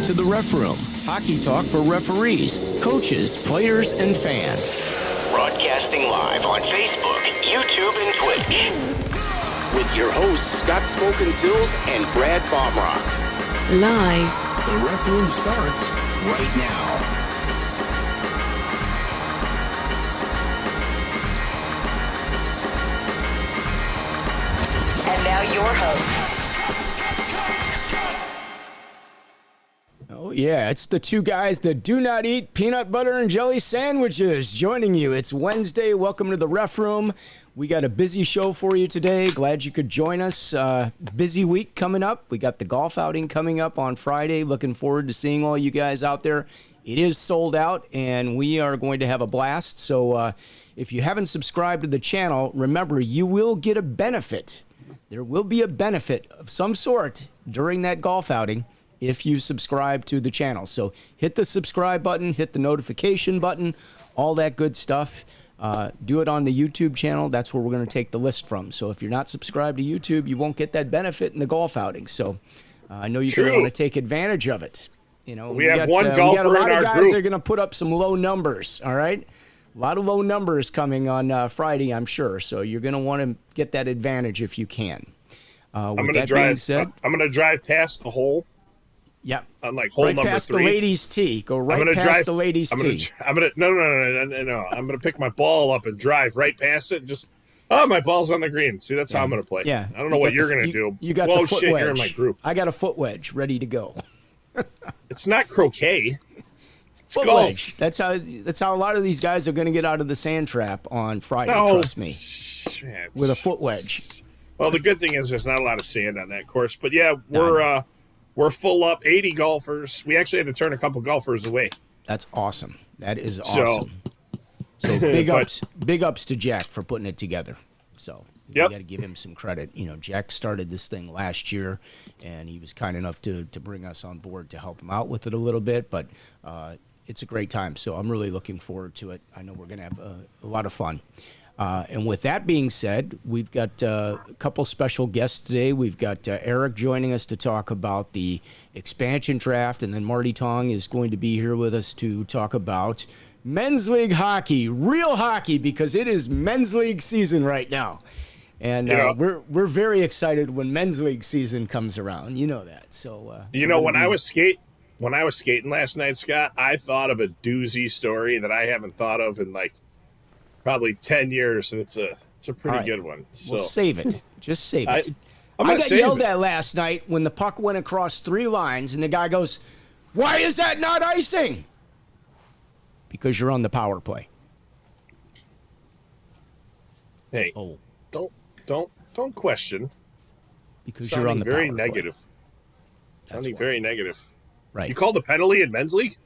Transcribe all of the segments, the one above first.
to the Ref Room, hockey talk for referees, coaches, players, and fans. Broadcasting live on Facebook, YouTube, and Twitch. With your hosts, Scott Smokin, Silz, and Brad Baumruck. Live. The Ref Room starts right now. And now your host. Oh, yeah, it's the two guys that do not eat peanut butter and jelly sandwiches joining you. It's Wednesday. Welcome to the Ref Room. We got a busy show for you today. Glad you could join us. Busy week coming up. We got the golf outing coming up on Friday. Looking forward to seeing all you guys out there. It is sold out, and we are going to have a blast. So if you haven't subscribed to the channel, remember, you will get a benefit. There will be a benefit of some sort during that golf outing if you subscribe to the channel. So hit the subscribe button, hit the notification button, all that good stuff. Do it on the YouTube channel. That's where we're going to take the list from. So if you're not subscribed to YouTube, you won't get that benefit in the golf outing. So I know you're going to want to take advantage of it. You know, we have one golfer in our group. We got a lot of guys that are going to put up some low numbers, all right? A lot of low numbers coming on Friday, I'm sure. So you're going to want to get that advantage if you can. I'm going to drive past the hole. Yep. On like hole right number past 3. The ladies' tee. Go right past the ladies' tee. No. I'm gonna pick my ball up and drive right past it. And just my ball's on the green. See, that's how I'm gonna play. Yeah. I don't know what you're gonna do. You got the foot wedge. You're in my group. I got a foot wedge ready to go. It's not croquet. It's foot golf. Wedge. That's how a lot of these guys are gonna get out of the sand trap on Friday. Trust me. With a foot wedge. Well, the good thing is there's not a lot of sand on that course. But yeah, we're full up, 80 golfers. We actually had to turn a couple golfers away. That's awesome. That is awesome. So big ups to Jack for putting it together. So we got to give him some credit. You know, Jack started this thing last year, and he was kind enough to bring us on board to help him out with it a little bit. But it's a great time, so I'm really looking forward to it. I know we're going to have a lot of fun. And with that being said, we've got a couple special guests today. We've got Eric joining us to talk about the expansion draft, and then Marty Tong is going to be here with us to talk about men's league hockey, real hockey, because it is men's league season right now. And we're very excited when men's league season comes around. You know that. So when I was skating last night, Scott, I thought of a doozy story that I haven't thought of in probably 10 years, and it's a pretty good one. So. Well, save it. Just save it. I got yelled at last night when the puck went across 3 lines, and the guy goes, "Why is that not icing?" Because you're on the power play. Hey, don't question. Because you're on the power very play. Negative. Sounding very negative. Right. You called a penalty in men's league?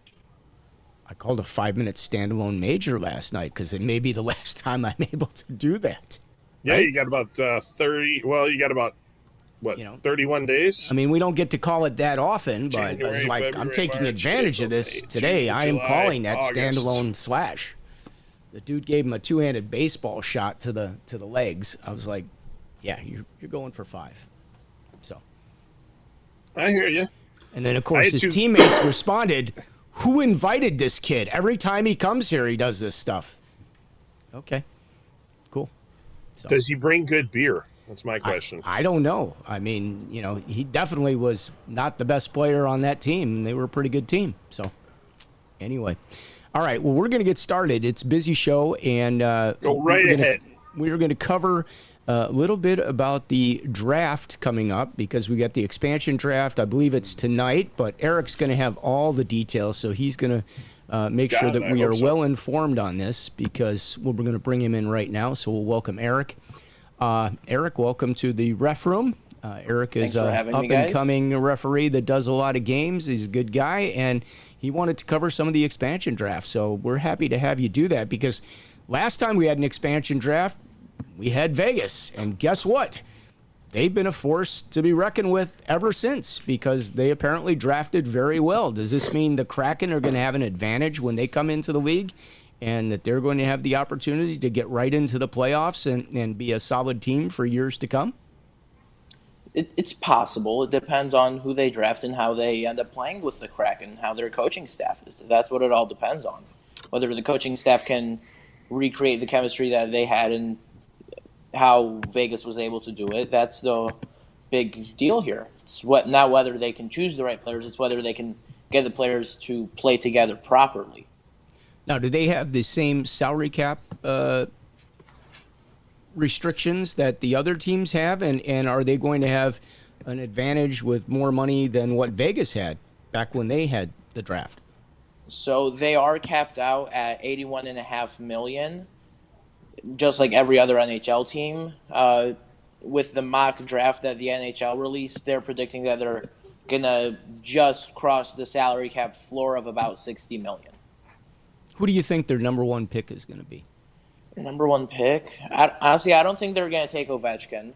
I called a 5-minute standalone major last night because it may be the last time I'm able to do that. Yeah, right? You got about 30. Well, you got about 31 days. I mean, we don't get to call it that often, but January, it's like February, I'm taking March, advantage April, of this May, today. June, I am July, calling that August. standalone slash. The dude gave him a 2-handed baseball shot to the legs. I was like, yeah, you're going for 5. So I hear you. And then of course his teammates responded, "Who invited this kid? Every time he comes here, he does this stuff." Okay, cool. So, does he bring good beer? That's my question. I don't know. I mean, he definitely was not the best player on that team. They were a pretty good team. So anyway, all right. Well, we're going to get started. It's a busy show, and go right ahead. We're going to cover a little bit about the draft coming up because we got the expansion draft. I believe it's tonight, but Eric's going to have all the details, so he's going to make sure that we are well informed on this because we're going to bring him in right now. So we'll welcome Eric. Eric, welcome to the Ref Room. Eric is an up-and-coming referee that does a lot of games. He's a good guy, and he wanted to cover some of the expansion draft. So we're happy to have you do that because last time we had an expansion draft, we had Vegas, and guess what? They've been a force to be reckoned with ever since because they apparently drafted very well. Does this mean the Kraken are going to have an advantage when they come into the league and that they're going to have the opportunity to get right into the playoffs and be a solid team for years to come? It's possible. It depends on who they draft and how they end up playing with the Kraken, how their coaching staff is. That's what it all depends on. Whether the coaching staff can recreate the chemistry that they had and how Vegas was able to do it. That's the big deal here. It's not whether they can choose the right players, it's whether they can get the players to play together properly. Now, do they have the same salary cap restrictions that the other teams have, and are they going to have an advantage with more money than what Vegas had back when they had the draft? So they are capped out at $81.5 million, just like every other NHL team. With the mock draft that the NHL released, they're predicting that they're gonna just cross the salary cap floor of about $60 million. Who do you think their number one pick is going to be? Number one pick? Honestly, I don't think they're gonna take Ovechkin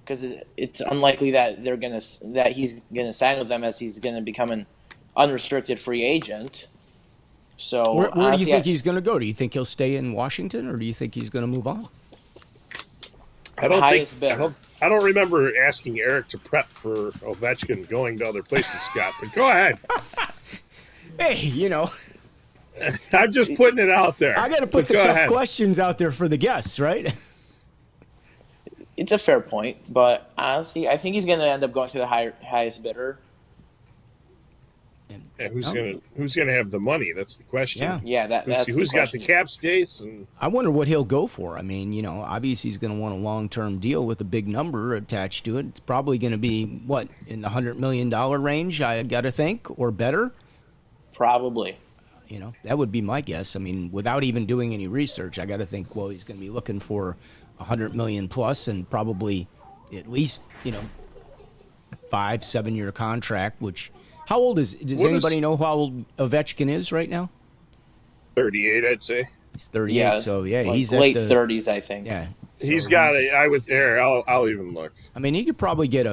because it's unlikely that he's gonna sign with them, as he's gonna become an unrestricted free agent. So Where do honestly, you think he's going to go? Do you think he'll stay in Washington, or do you think he's going to move on? I don't highest think bidder. I don't remember asking Eric to prep for Ovechkin going to other places, Scott. But go ahead. Hey, I'm just putting it out there. I got to put But the go tough ahead. questions out there for the guests, right? It's a fair point, but honestly, I think he's going to end up going to the highest bidder. Yeah, who's gonna have the money? That's the question. Yeah. Yeah, that's Who's the got the question. cap space? And I wonder what he'll go for. I mean, obviously he's going to want a long-term deal with a big number attached to it. It's probably going to be, what, in the $100 million range, I got to think, or better? Probably. That would be my guess. I mean, without even doing any research, I got to think, well, he's going to be looking for $100 million plus and probably at least, 5-7 year contract, which... How old does anybody know how old Ovechkin is right now? 38, I'd say. He's 38, Yeah, so yeah, like he's late at the, 30s, I think. Yeah. He's so got a. I would. Here, I'll even look. I mean, he could probably get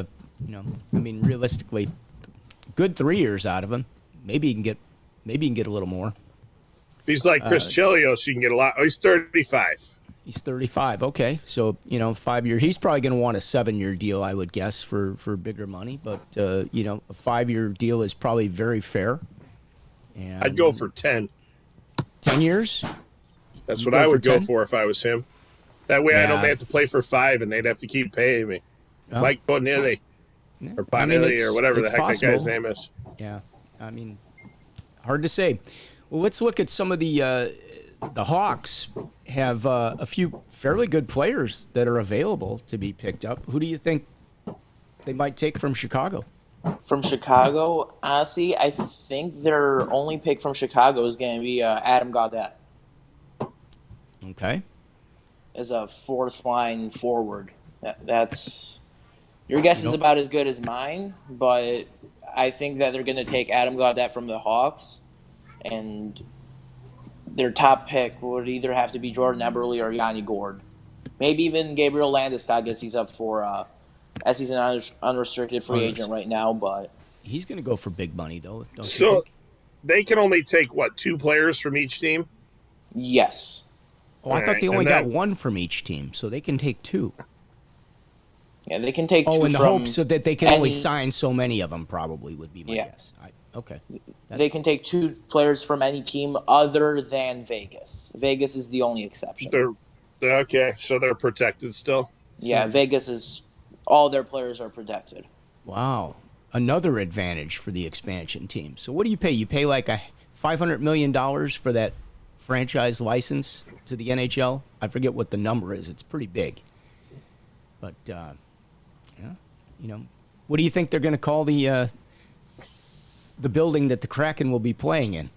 realistically, good 3 years out of him. Maybe he can get a little more. If he's like Chris Chelios, you can get a lot. Oh, he's 35. He's 35. Okay, so 5 year. He's probably going to want a 7-year deal, I would guess, for bigger money. But a 5-year deal is probably very fair. And I'd go for 10. 10 years. That's You what I go would for go 10? for if I was him. That way, I don't Yeah. have to play for 5, and they'd have to keep paying me. Oh. Mike Bonilli or I mean, Bonilli or whatever the it's heck that guy's possible. name is. Yeah, I mean, hard to say. Well, let's look at some of the Hawks have a few fairly good players that are available to be picked up. Who do you think they might take from Chicago? From Chicago, honestly, I think their only pick from Chicago is going to be Adam Gaudette Okay. as a fourth line forward. That's your guess is about as good as mine, but I think that they're going to take Adam Gaudette from the Hawks, and their top pick would either have to be Jordan Eberle or Yanni Gord. Maybe even Gabriel Landeskog, as he's up for, as he's an unrestricted free agent right now. But He's going to go for big money, though, don't you So think? they can only take, what, 2 players from each team? yes, Oh, I thought Alright, they only and got that- 1 from each team, so they can take 2. yeah, they can take. Oh, two in the from hopes so that they can only any- sign so many of them, probably would be my Yeah. guess. Okay. They can take 2 players from any team other than Vegas. Vegas is the only exception. They're okay, so they're protected still. Yeah, Vegas is all their players are protected. Wow. Another advantage for the expansion team. So what do you pay? You pay like a $500 million for that franchise license to the NHL? I forget what the number is. It's pretty big. But, what do you think they're going to call the building that the Kraken will be playing in?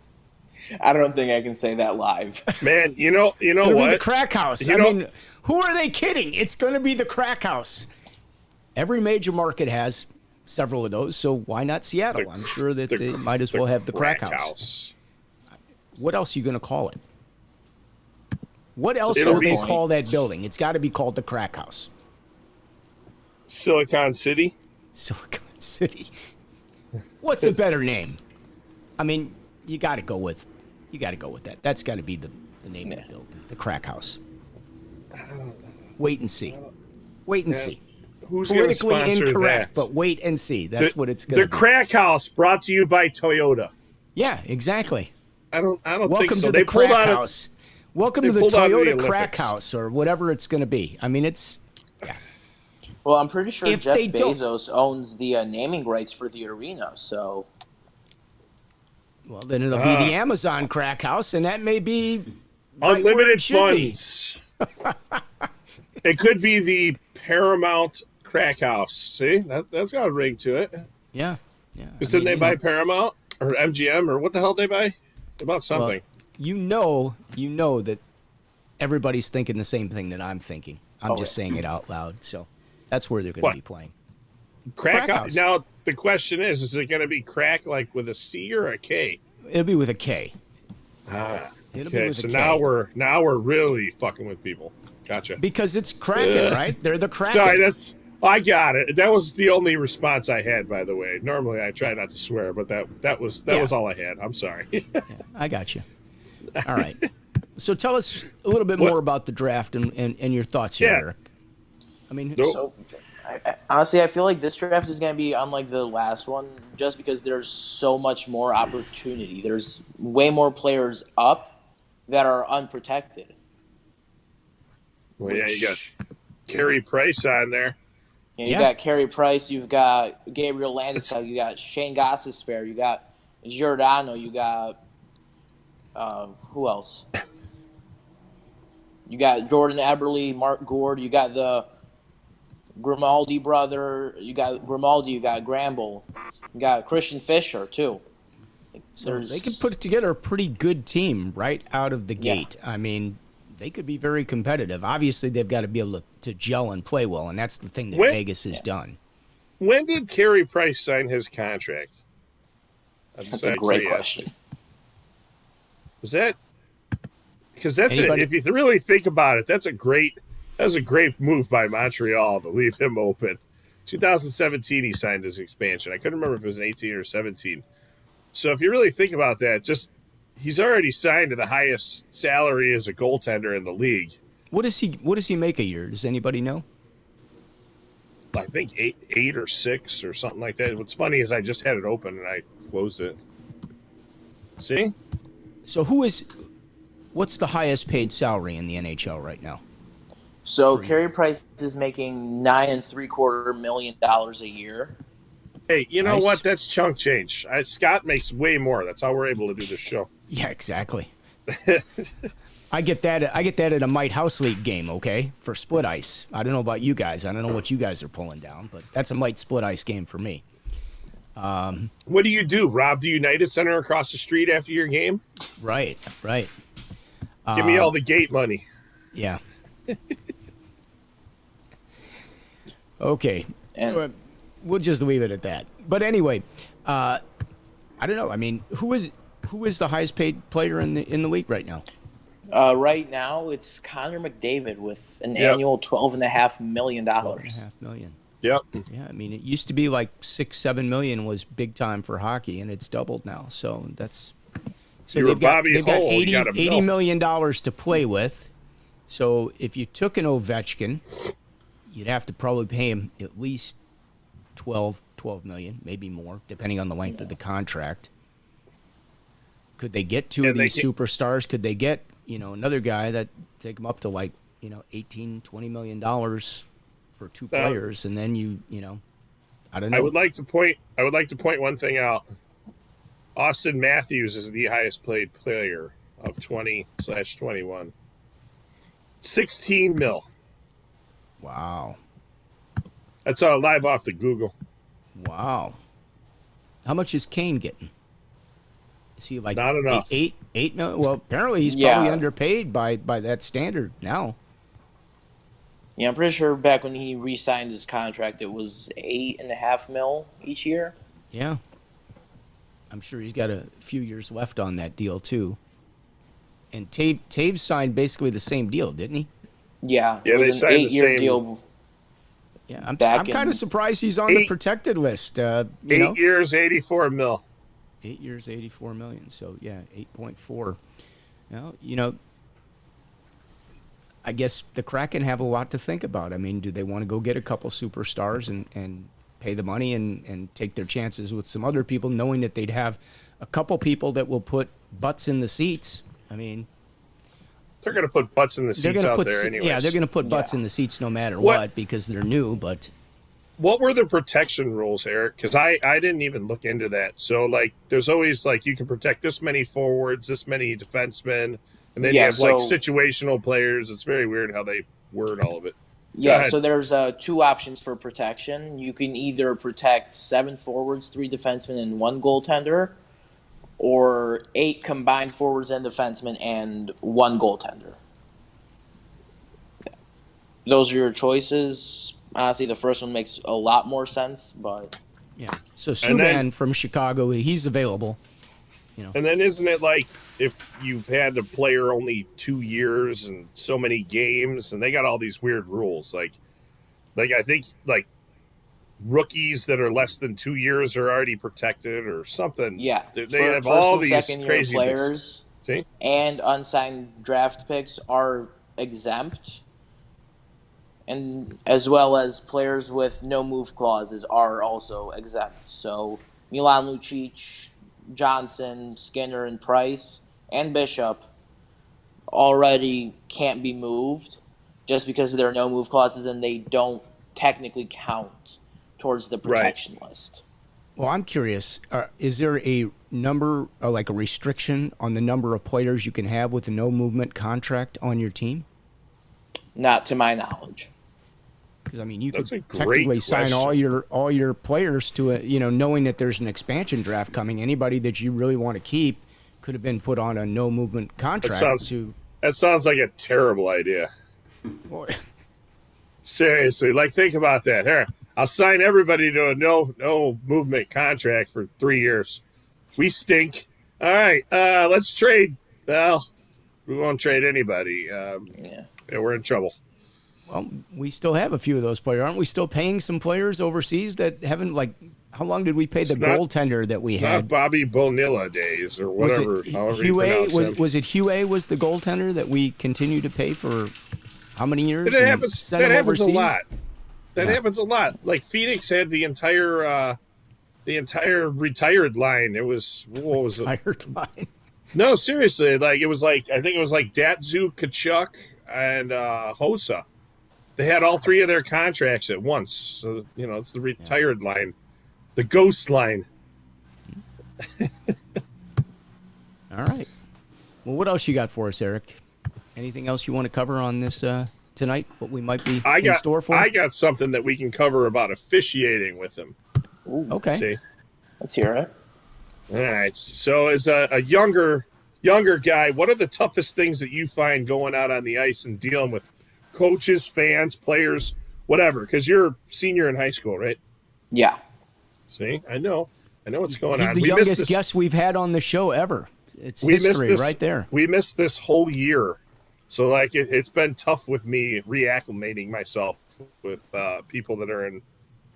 I don't think I can say that live. Man, you know It'll what? be the Crack House. You know- mean, who are they kidding? It's going to be the Crack House. Every major market has several of those, so why not Seattle? I'm sure that they might as well have the Crack House. What else are you going to call it? What else It'll will they be- call that building? It's got to be called the Crack House. Silicon City. Silicon City. What's a better name? I mean, you got to go with that. That's got to be the name of the building, the Crack House. Wait and see. Wait and see. Who's going to politically sponsor incorrect, that? but wait and see. That's what it's going to The be. Crack House brought to you by Toyota. Yeah, exactly. I don't Welcome think so. to They the pulled Crack out House. Welcome they to the pulled out of the Toyota Crack Olympics. House, or whatever it's going to be. I mean, it's Well, I'm pretty sure If Jeff they don't- Bezos owns the naming rights for the arena, so well, then it'll be the Amazon Crack House, and that may be right where unlimited it should be. funds. It could be the Paramount Crack House. See, that's got a ring to it. Yeah, yeah. Because didn't they buy Paramount or MGM or what the hell did they buy? About something. Well, you know that everybody's thinking the same thing that I'm thinking. I'm just saying it out loud. So that's where they're going What? to be playing. Crack Crack House. House. Now the question is it going to be crack like with a C or a K? It'll be with a K. Ah. It'll be Okay, with a so K. now we're really fucking with people. Gotcha. Because it's Kraken, right? They're the Kraken. Sorry, I got it. That was the only response I had, by the way. Normally I try not to swear, but that was all I had. I'm sorry. Yeah, I got you. All right. So tell us a little bit more about the draft and your thoughts here, Yeah. Eric. I mean, Nope. so honestly, I feel like this draft is going to be unlike the last one, just because there's so much more opportunity. There's way more players up that are unprotected. Well, yeah, you got Carrie Price on there. You got Carrie Price, you've got Gabriel Landeskog, you got Shane Gostisbehere, you got Giordano, you got who else? You got Jordan Eberle, Mark Gord, you got the Grimaldi brother, you got Gramble, you got Christian Fischer too. so they can put together a pretty good team right out of the gate. I mean, they could be very competitive. Obviously, they've got to be able to gel and play well, and that's the thing that Vegas has done. When did Carey Price sign his contract? That's a great question. Was that because that's Anybody- if you really think about it, that was a great move by Montreal to leave him open. 2017, he signed his expansion. I couldn't remember if it was 18 or 17. So if you really think about that, he's already signed to the highest salary as a goaltender in the league. What does he make a year? Does anybody know? I think eight or six or something like that. What's funny is I just had it open and I closed it. See? So what's the highest paid salary in the NHL right now? So Carey Price is making $9.75 million a year. Hey, you know Nice. what? That's chunk change. Scott makes way more. That's how we're able to do this show. Yeah, exactly. I get that at a Might House League game, okay? For split ice. I don't know about you guys. I don't know what you guys are pulling down, but that's a Might split ice game for me. What do you do? Rob the United Center across the street after your game? Right. Give me all the gate money. Yeah. Okay. And We'll just leave it at that. But anyway, I don't know. I mean, who is the highest paid player in the league right now? right now, it's Connor McDavid with an annual $12.5 million. $12.5 million. Yep. Yeah, I mean, it used to be like $6-7 million was big time for hockey, and it's doubled now. So that's You're Bobby they've got Hull, you 80, got 'em $80 built. million to play with. So if you took an Ovechkin, you'd have to probably pay him at least 12 million, maybe more, depending on the length of the contract. Could they get two of they these can- superstars? Could they get, another guy that take him up to like, $18-20 million for two players, and then I don't know. I would like to point one thing out. Austin Matthews is the highest paid player of 20/21. 16 mil. Wow. That's all live off the Google. Wow. How much is Kane getting? Is he like Not enough. $8 million? Well, apparently he's probably underpaid by that standard now. Yeah, I'm pretty sure back when he re-signed his contract, it was $8.5 million each year. Yeah. I'm sure he's got a few years left on that deal too. And Taves signed basically the same deal, didn't he? Yeah, Yeah, it was they an signed the 8-year same- deal. Yeah, I'm Back kind in- of surprised he's on the protected list. 8 years, 84 mil. 8 years, 84 million. So yeah, 8.4. I guess the Kraken have a lot to think about. I mean, do they want to go get a couple superstars and pay the money and take their chances with some other people, knowing that they'd have a couple people that will put butts in the seats? I mean, they're going to put butts in the seats out there anyway. Yeah, they're going to put butts in the seats no matter what because they're new. But what were the protection rules, Eric? Because I didn't even look into that. So, like, there's always, like, you can protect this many forwards, this many defensemen, and then you have, like, situational players. It's very weird how they word all of it. Yeah, so there's 2 options for protection. You can either protect 7 forwards, 3 defensemen, and 1 goaltender, or 8 combined forwards and defensemen and 1 goaltender. Those are your choices. Honestly, the first one makes a lot more sense, but yeah. So Subban from Chicago, he's available. You know. And then isn't it like if you've had a player only 2 years and so many games, and they got all these weird rules, like I think like rookies that are less than 2 years are already protected or something. Yeah, they have all these crazy players. See? And unsigned draft picks are exempt, and as well as players with no move clauses are also exempt. So Milan Lucic, Johnson, Skinner, and Price, and Bishop already can't be moved just because there are no move clauses and they don't technically count towards the protection list. Well, I'm curious, is there a number, or like a restriction on the number of players you can have with a no movement contract on your team? Not to my knowledge. Because I mean, you could technically sign all your players to a, you know, knowing that there's an expansion draft coming. Anybody that you really want to keep could have been put on a no movement contract. That sounds like a terrible idea. Seriously, like think about that. Here, I'll sign everybody to a no movement contract for 3 years. We stink. All right, let's trade. Well, we won't trade anybody. Yeah, we're in trouble. Well, we still have a few of those players. Aren't we still paying some players overseas that haven't, like, how long did we pay the goaltender that we had? Not Bobby Bonilla days or whatever. Was it Huey was the goaltender that we continue to pay for how many years? That happens a lot. That happens a lot. Like Phoenix had the entire retired line. It was, what was it? Retired line. No, seriously. Like it was like, I think it was like Datsuk, Kachuk, and Hossa. They had all 3 of their contracts at once. So, you know, it's the retired line. The ghost line. All right. Well, what else you got for us, Eric? Anything else you want to cover on this tonight? What we might be in store for? I got something that we can cover about officiating with them. Ooh, okay. See? Let's hear it. All right. So as a younger guy, what are the toughest things that you find going out on the ice and dealing with coaches, fans, players, whatever? Because you're a senior in high school, right? Yeah. See, I know what's going on. He's the youngest guest we've had on the show ever. It's history right there. We missed this whole year. So, like, it's been tough with me reacclimating myself with people that are in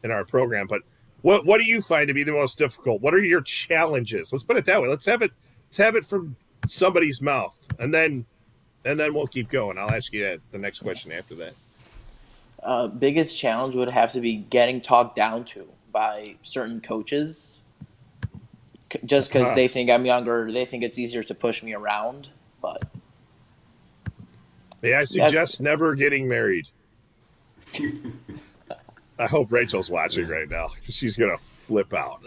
our program. But what do you find to be the most difficult? What are your challenges? Let's put it that way. Let's have it from somebody's mouth, and then we'll keep going. I'll ask you the next question after that. Biggest challenge would have to be getting talked down to by certain coaches, just because they think I'm younger. They think it's easier to push me around, but. May I suggest never getting married? I hope Rachel's watching right now because she's going to flip out.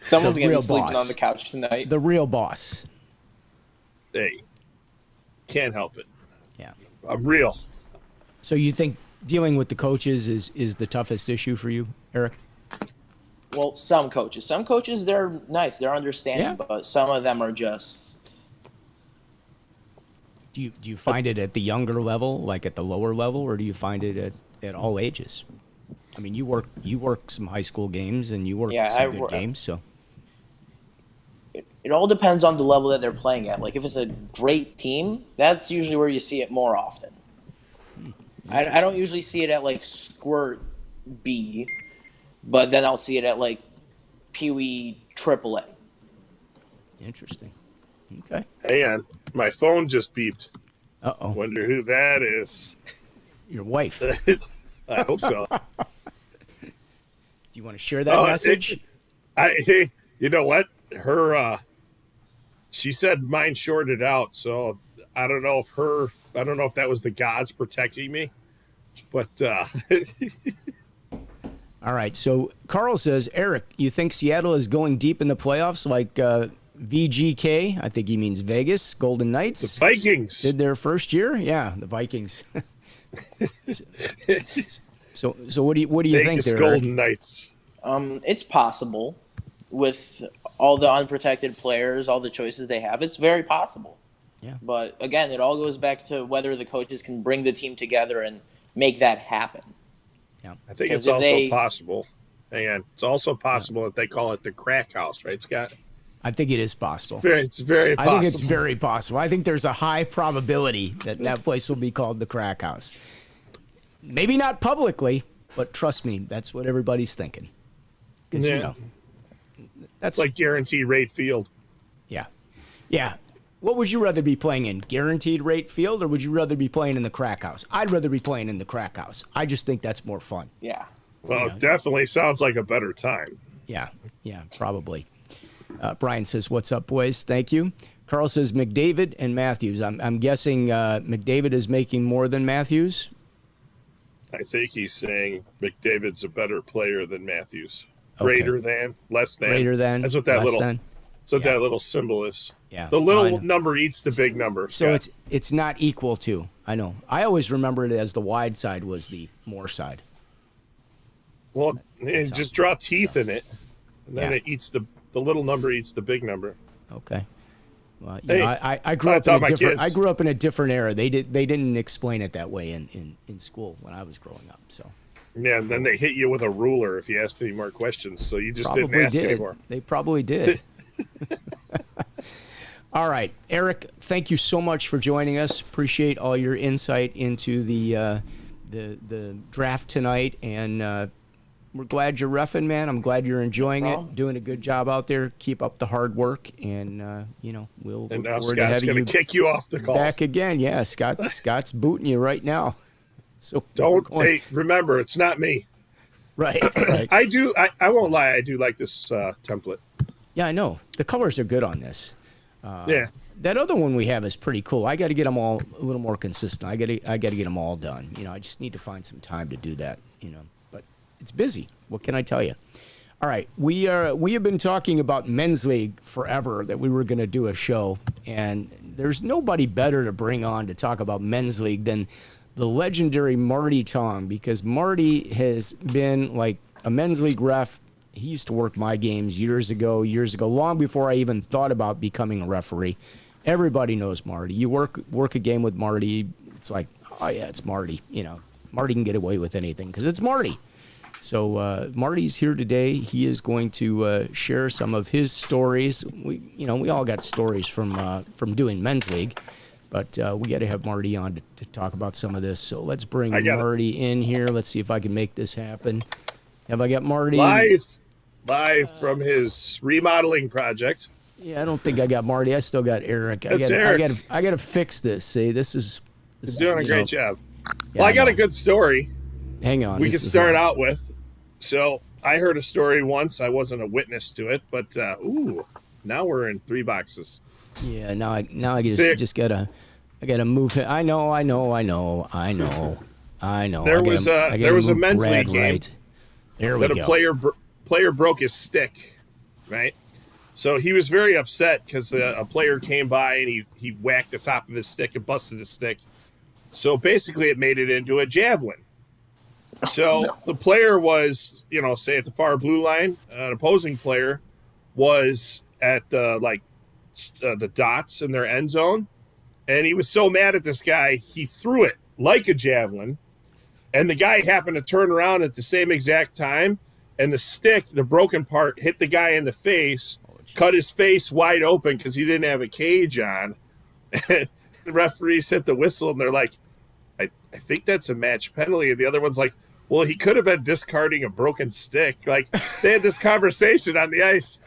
Someone's going to be sleeping on the couch tonight. The real boss. Hey, can't help it. Yeah. I'm real. So you think dealing with the coaches is the toughest issue for you, Eric? Well, some coaches. Some coaches, they're nice. They're understanding, but some of them are just... Do you find it at the younger level, like at the lower level, or do you find it at all ages? I mean, you work some high school games and you work some good games, so it all depends on the level that they're playing at. Like if it's a great team, that's usually where you see it more often. I don't usually see it at like Squirt B, but then I'll see it at like Pee Wee AAA. Interesting. Okay. Hang on. My phone just beeped. Uh-oh. Wonder who that is. Your wife. I hope so. Do you want to share that message? Hey, you know what? Her, she said mine shorted out, so I don't know if that was the gods protecting me, but. All right. So Carl says, Eric, you think Seattle is going deep in the playoffs like VGK? I think he means Vegas Golden Knights. The Vikings did their first year. Yeah, the Vikings. So what do you Vegas think there, Golden Knights? It's possible with all the unprotected players, all the choices they have. It's very possible. Yeah. But again, it all goes back to whether the coaches can bring the team together and make that happen. Yeah. I think it's also possible. Hang on. It's also possible that they call it the crack house, right, Scott? I think it is possible. It's very possible. I think it's very possible. I think there's a high probability that that place will be called the crack house. Maybe not publicly, but trust me, that's what everybody's thinking. Because, you know, that's like guaranteed rate field. Yeah. Yeah. What would you rather be playing in, guaranteed rate field, or would you rather be playing in the crack house? I'd rather be playing in the crack house. I just think that's more fun. Yeah. Well, it definitely sounds like a better time. Yeah, probably. Brian says, what's up, boys? Thank you. Carl says, McDavid and Matthews. I'm guessing McDavid is making more than Matthews? I think he's saying McDavid's a better player than Matthews. Okay. Greater than, less than. Greater than, That's what that less little. than. That's what that little symbol is. Yeah. The little number eats the big number. So Scott. it's not equal to. I know. I always remember it as the wide side was the more side. Well, just draw teeth in it, and then it eats the little number eats the big number. Okay. Well, Hey, I grew up in a different. I grew up in a different era. They didn't explain it that way in school when I was growing up. So. Yeah, and then they hit you with a ruler if you asked any more questions. So you just Probably didn't ask did. anymore. They probably did. All right, Eric, thank you so much for joining us. Appreciate all your insight into the draft tonight, and we're glad you're reffing, man. I'm glad you're enjoying it, doing a good job out there. Keep up the hard work, and we'll And look now forward to Scott's having going you to kick you off the call. back again. Yeah, Scott's booting you right now. So Hey, remember, it's not me. Right. I won't lie. I do like this template. Yeah, I know. The colors are good on this. Yeah. That other one we have is pretty cool. I got to get them all a little more consistent. I got to get them all done. I just need to find some time to do that. But it's busy. What can I tell you? All right, we have been talking about men's league forever. That we were going to do a show, and there's nobody better to bring on to talk about men's league than the legendary Marty Tong, because Marty has been like a men's league ref. He used to work my games years ago, long before I even thought about becoming a referee. Everybody knows Marty. You work a game with Marty, it's like, oh yeah, it's Marty. Marty can get away with anything because it's Marty. So Marty's here today. He is going to share some of his stories. We all got stories from doing men's league, but we got to have Marty on to talk about some of this. So let's bring Marty in here. Let's see if I can make this happen. Have I got Marty? Live from his remodeling project. Yeah, I don't think I got Marty. I still got Eric. I got to fix this. See, this is doing a great job. Yeah, well, I got a good story. Hang on. We can start out with. So I heard a story once. I wasn't a witness to it, but now we're in 3 boxes. Yeah, now I just gotta move it. I know. There was a men's league game. Right. There we that go. A player broke his stick, right? So he was very upset because a player came by and he whacked the top of his stick and busted his stick. So basically, it made it into a javelin. So the player was, say at the far blue line, an opposing player was at the dots in their end zone, and he was so mad at this guy, he threw it like a javelin, and the guy happened to turn around at the same exact time, and the stick, the broken part, hit the guy in the face, cut his face wide open because he didn't have a cage on. And the referees hit the whistle, and they're like, I think that's a match penalty. And the other one's like, well, he could have been discarding a broken stick. Like, they had this conversation on the ice.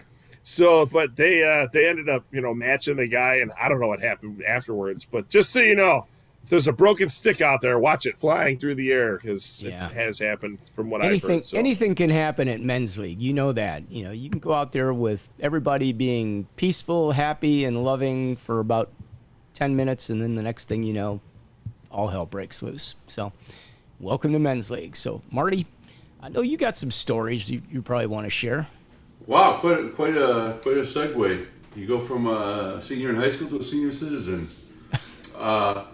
So, but they ended up, matching the guy, and I don't know what happened afterwards. But just so you know, if there's a broken stick out there, watch it flying through the air because it Yeah. has happened from what I've heard. So. Anything can happen at men's league. You know that. You can go out there with everybody being peaceful, happy, and loving for about 10 minutes, and then the next thing you know, all hell breaks loose. So, welcome to men's league. So, Marty, I know you got some stories you probably want to share. Wow, quite a segue. You go from a senior in high school to a senior citizen. Brad,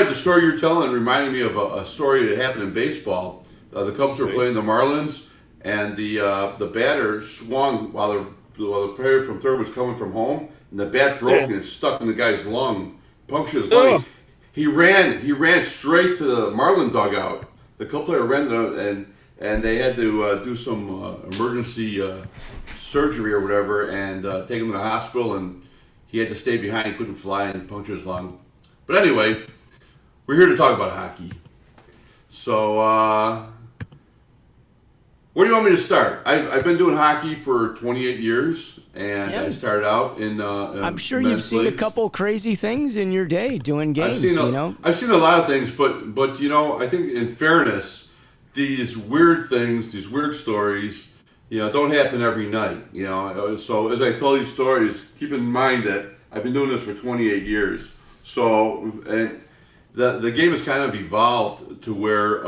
the story you're telling reminded me of a story that happened in baseball. The Cubs were playing the Marlins, and the batter swung while the player from third was coming from home, and the bat broke and it stuck in the guy's lung, punctured his lung. He ran straight to the Marlin dugout. The Cub player ran and they had to do some emergency surgery or whatever, and take him to the hospital, and he had to stay behind. He couldn't fly and puncture his lung. But anyway, we're here to talk about hockey. So, where do you want me to start? I've been doing hockey for 28 years, and I started out in I'm sure you've seen a couple crazy things in your day doing games, I've seen a lot of things, but I think in fairness, these weird things, these weird stories, don't happen every night. So as I tell these stories, keep in mind that I've been doing this for 28 years. So, and the game has kind of evolved to where,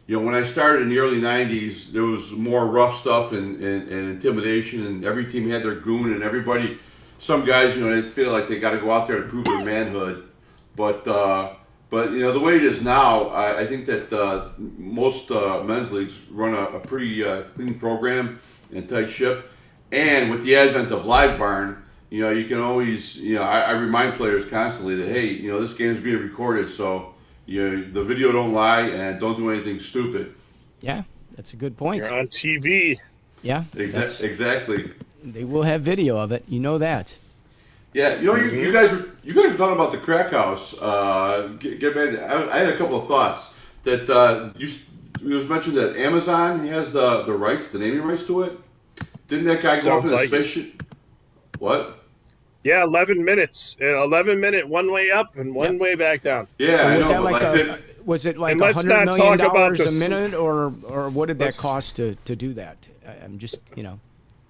when I started in the early 90s, there was more rough stuff and intimidation, and every team had their goon, and some guys, they feel like they got to go out there to prove their manhood. But the way it is now, I think that most men's leagues run a pretty clean program and tight ship. And with the advent of Live Barn, you can always, I remind players constantly that, hey, this game is being recorded, so the video don't lie and don't do anything stupid. Yeah, that's a good point. You're on TV. Yeah, exactly. They will have video of it. You know that. Yeah, you guys were talking about the crack house. Get back. I had a couple of thoughts that it was mentioned that Amazon has the rights, the naming rights to it. Didn't that guy go up in a spaceship? What? Yeah, 11 minutes. 11-minute one way up and one way back down. Yeah, so I was know. Was it like $100 $100 million million a minute, or what did that cost to do that? I'm just,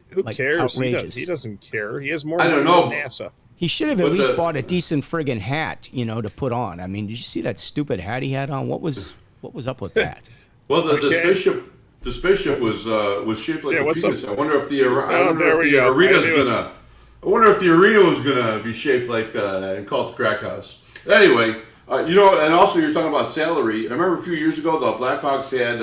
Who cares? Outrageous. He doesn't care. He has more I don't money know. than NASA. He should have at least bought a decent friggin' hat, to put on. I mean, did you see that stupid hat he had on? What was up with that? Well, the spaceship was shaped like a penis. I wonder if the arena was gonna be shaped like and called the crack house. Anyway, and also you're talking about salary. I remember a few years ago the Blackhawks had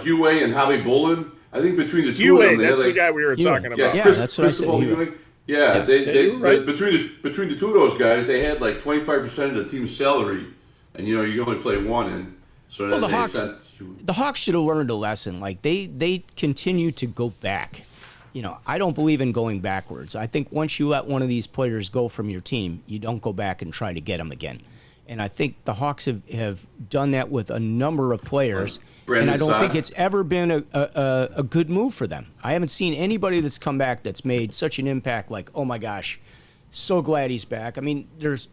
Hugh and Javi Bullen. I think between the two of them, that's the guy we were talking about. Yeah, that's what I said. Yeah, they right. between the two of those guys, they had like 25% of the team's salary, and you can only play one. And so then the Hawks should have learned a lesson. Like they continue to go back. I don't believe in going backwards. I think once you let one of these players go from your team, you don't go back and try to get them again. And I think the Hawks have done that with a number of players. And I don't think it's ever been a good move for them. I haven't seen anybody that's come back that's made such an impact like, oh my gosh, so glad he's back. I mean, there's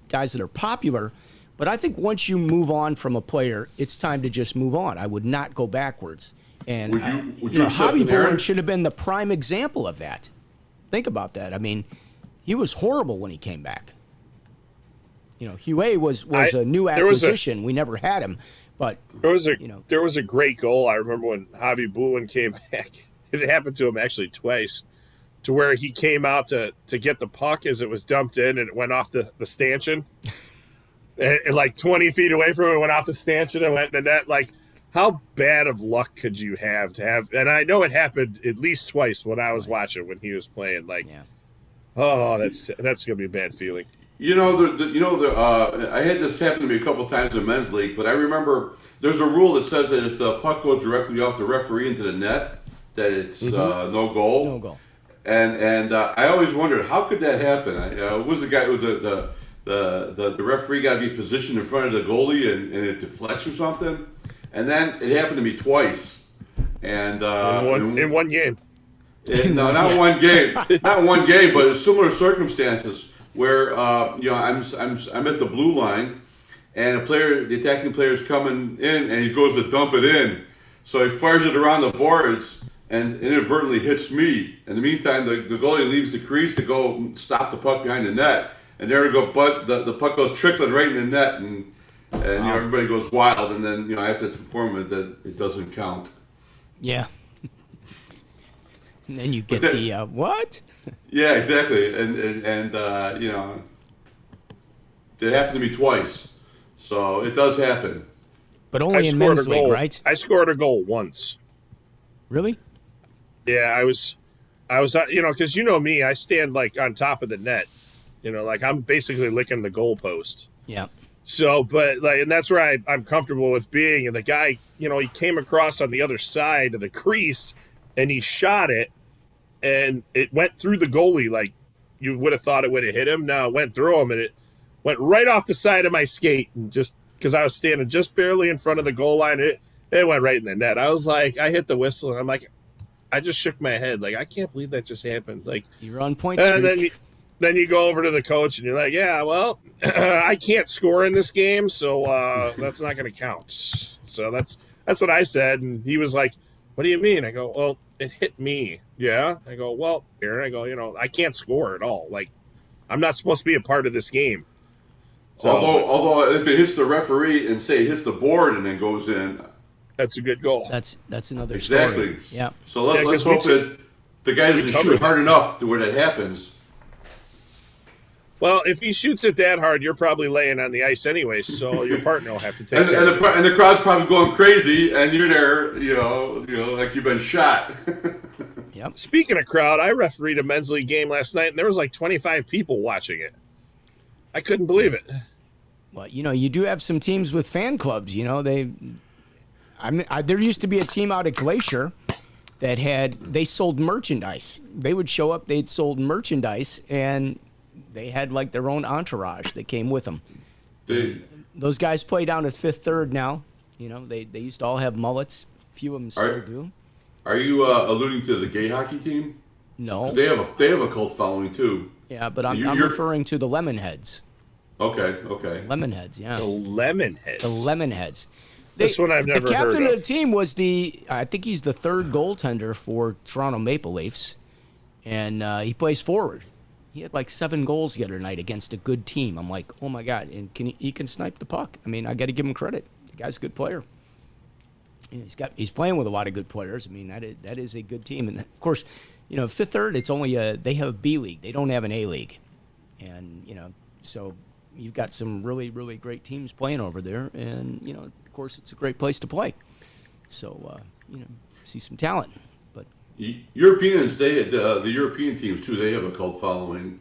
guys that are popular, but I think once you move on from a player, it's time to just move on. I would not go backwards. And would you Javi Bullen should have been the prime example of that. Think about that. I mean, he was horrible when he came back. Hugh was a new acquisition. We never had him, but there was a great goal. I remember when Javi Bullen came back. It happened to him actually twice, to where he came out to get the puck as it was dumped in, and it went off the stanchion. and like 20 feet away from it, went off the stanchion and went in the net. Like, how bad of luck could you have to have? And I know it happened at least twice when I was watching when he was playing. Like, oh, that's gonna be a bad feeling. I had this happen to me a couple times in men's league, but I remember there's a rule that says that if the puck goes directly off the referee into the net, that it's no goal. It's no goal. And I always wondered, how could that happen? Was the guy with the referee got to be positioned in front of the goalie and it deflects or something? And then it happened to me twice. And in one game. No, not one game. Not one game, but in similar circumstances. where I'm at the blue line, and the attacking player is coming in, and he goes to dump it in, so he fires it around the boards and inadvertently hits me. In the meantime, the goalie leaves the crease to go stop the puck behind the net, and there we go. But the puck goes trickling right in the net, and everybody goes wild, and then I have to inform it that it doesn't count. Yeah. And then you get what? Yeah, exactly, and it happened to me twice, so it does happen. But only in men's league, right? I scored a goal once. Really? Yeah, I was, because me, I stand like on top of the net, like I'm basically licking the goalpost. Yeah. So, but and that's where I'm comfortable with being. And the guy, he came across on the other side of the crease, and he shot it, and it went through the goalie. Like you would have thought it would have hit him. No, it went through him, and it went right off the side of my skate, and just because I was standing just barely in front of the goal line, it went right in the net. I was like, I hit the whistle, and I'm like, I just shook my head, like I can't believe that just happened. Like you're on point streak. And then you go over to the coach, and you're like, yeah, well, I can't score in this game, so that's not going to count. So that's what I said, and he was like, what do you mean? I go, well, it hit me. Yeah. I go, well, Aaron, I go, I can't score at all. Like, I'm not supposed to be a part of this game. So, although if it hits the referee and say it hits the board and then goes in, that's a good goal. That's another exactly. story. Yeah. So let's hope that the guy doesn't shoot hard enough to where that happens. Well, if he shoots it that hard, you're probably laying on the ice anyway, so your partner will have to take it. And the crowd's probably going crazy, and you're there, like you've been shot. Yep. Speaking of crowd, I refereed a men's league game last night, and there was like 25 people watching it. I couldn't believe it. Well, you do have some teams with fan clubs. There used to be a team out at Glacier that they sold merchandise. They would show up, they'd sold merchandise, and they had like their own entourage that came with them. Those guys play down at Fifth Third now. They used to all have mullets. A few of them still do. Are you alluding to the gay hockey team? No. They have a cult following too. Yeah, but I'm referring to the Lemonheads. Okay. Lemonheads, yeah. The Lemonheads. The Lemonheads. This one I've never heard of. The captain of the team was I think he's the third goaltender for Toronto Maple Leafs, and he plays forward. He had like 7 goals the other night against a good team. I'm like, oh my God, and he can snipe the puck. I mean, I got to give him credit. The guy's a good player. He's playing with a lot of good players. I mean, that is a good team, and of course, Fifth Third, it's only they have a B league. They don't have an A league, and so you've got some really, really great teams playing over there, and of course, it's a great place to play. So see some talent. But Europeans, the European teams too. They have a cult following.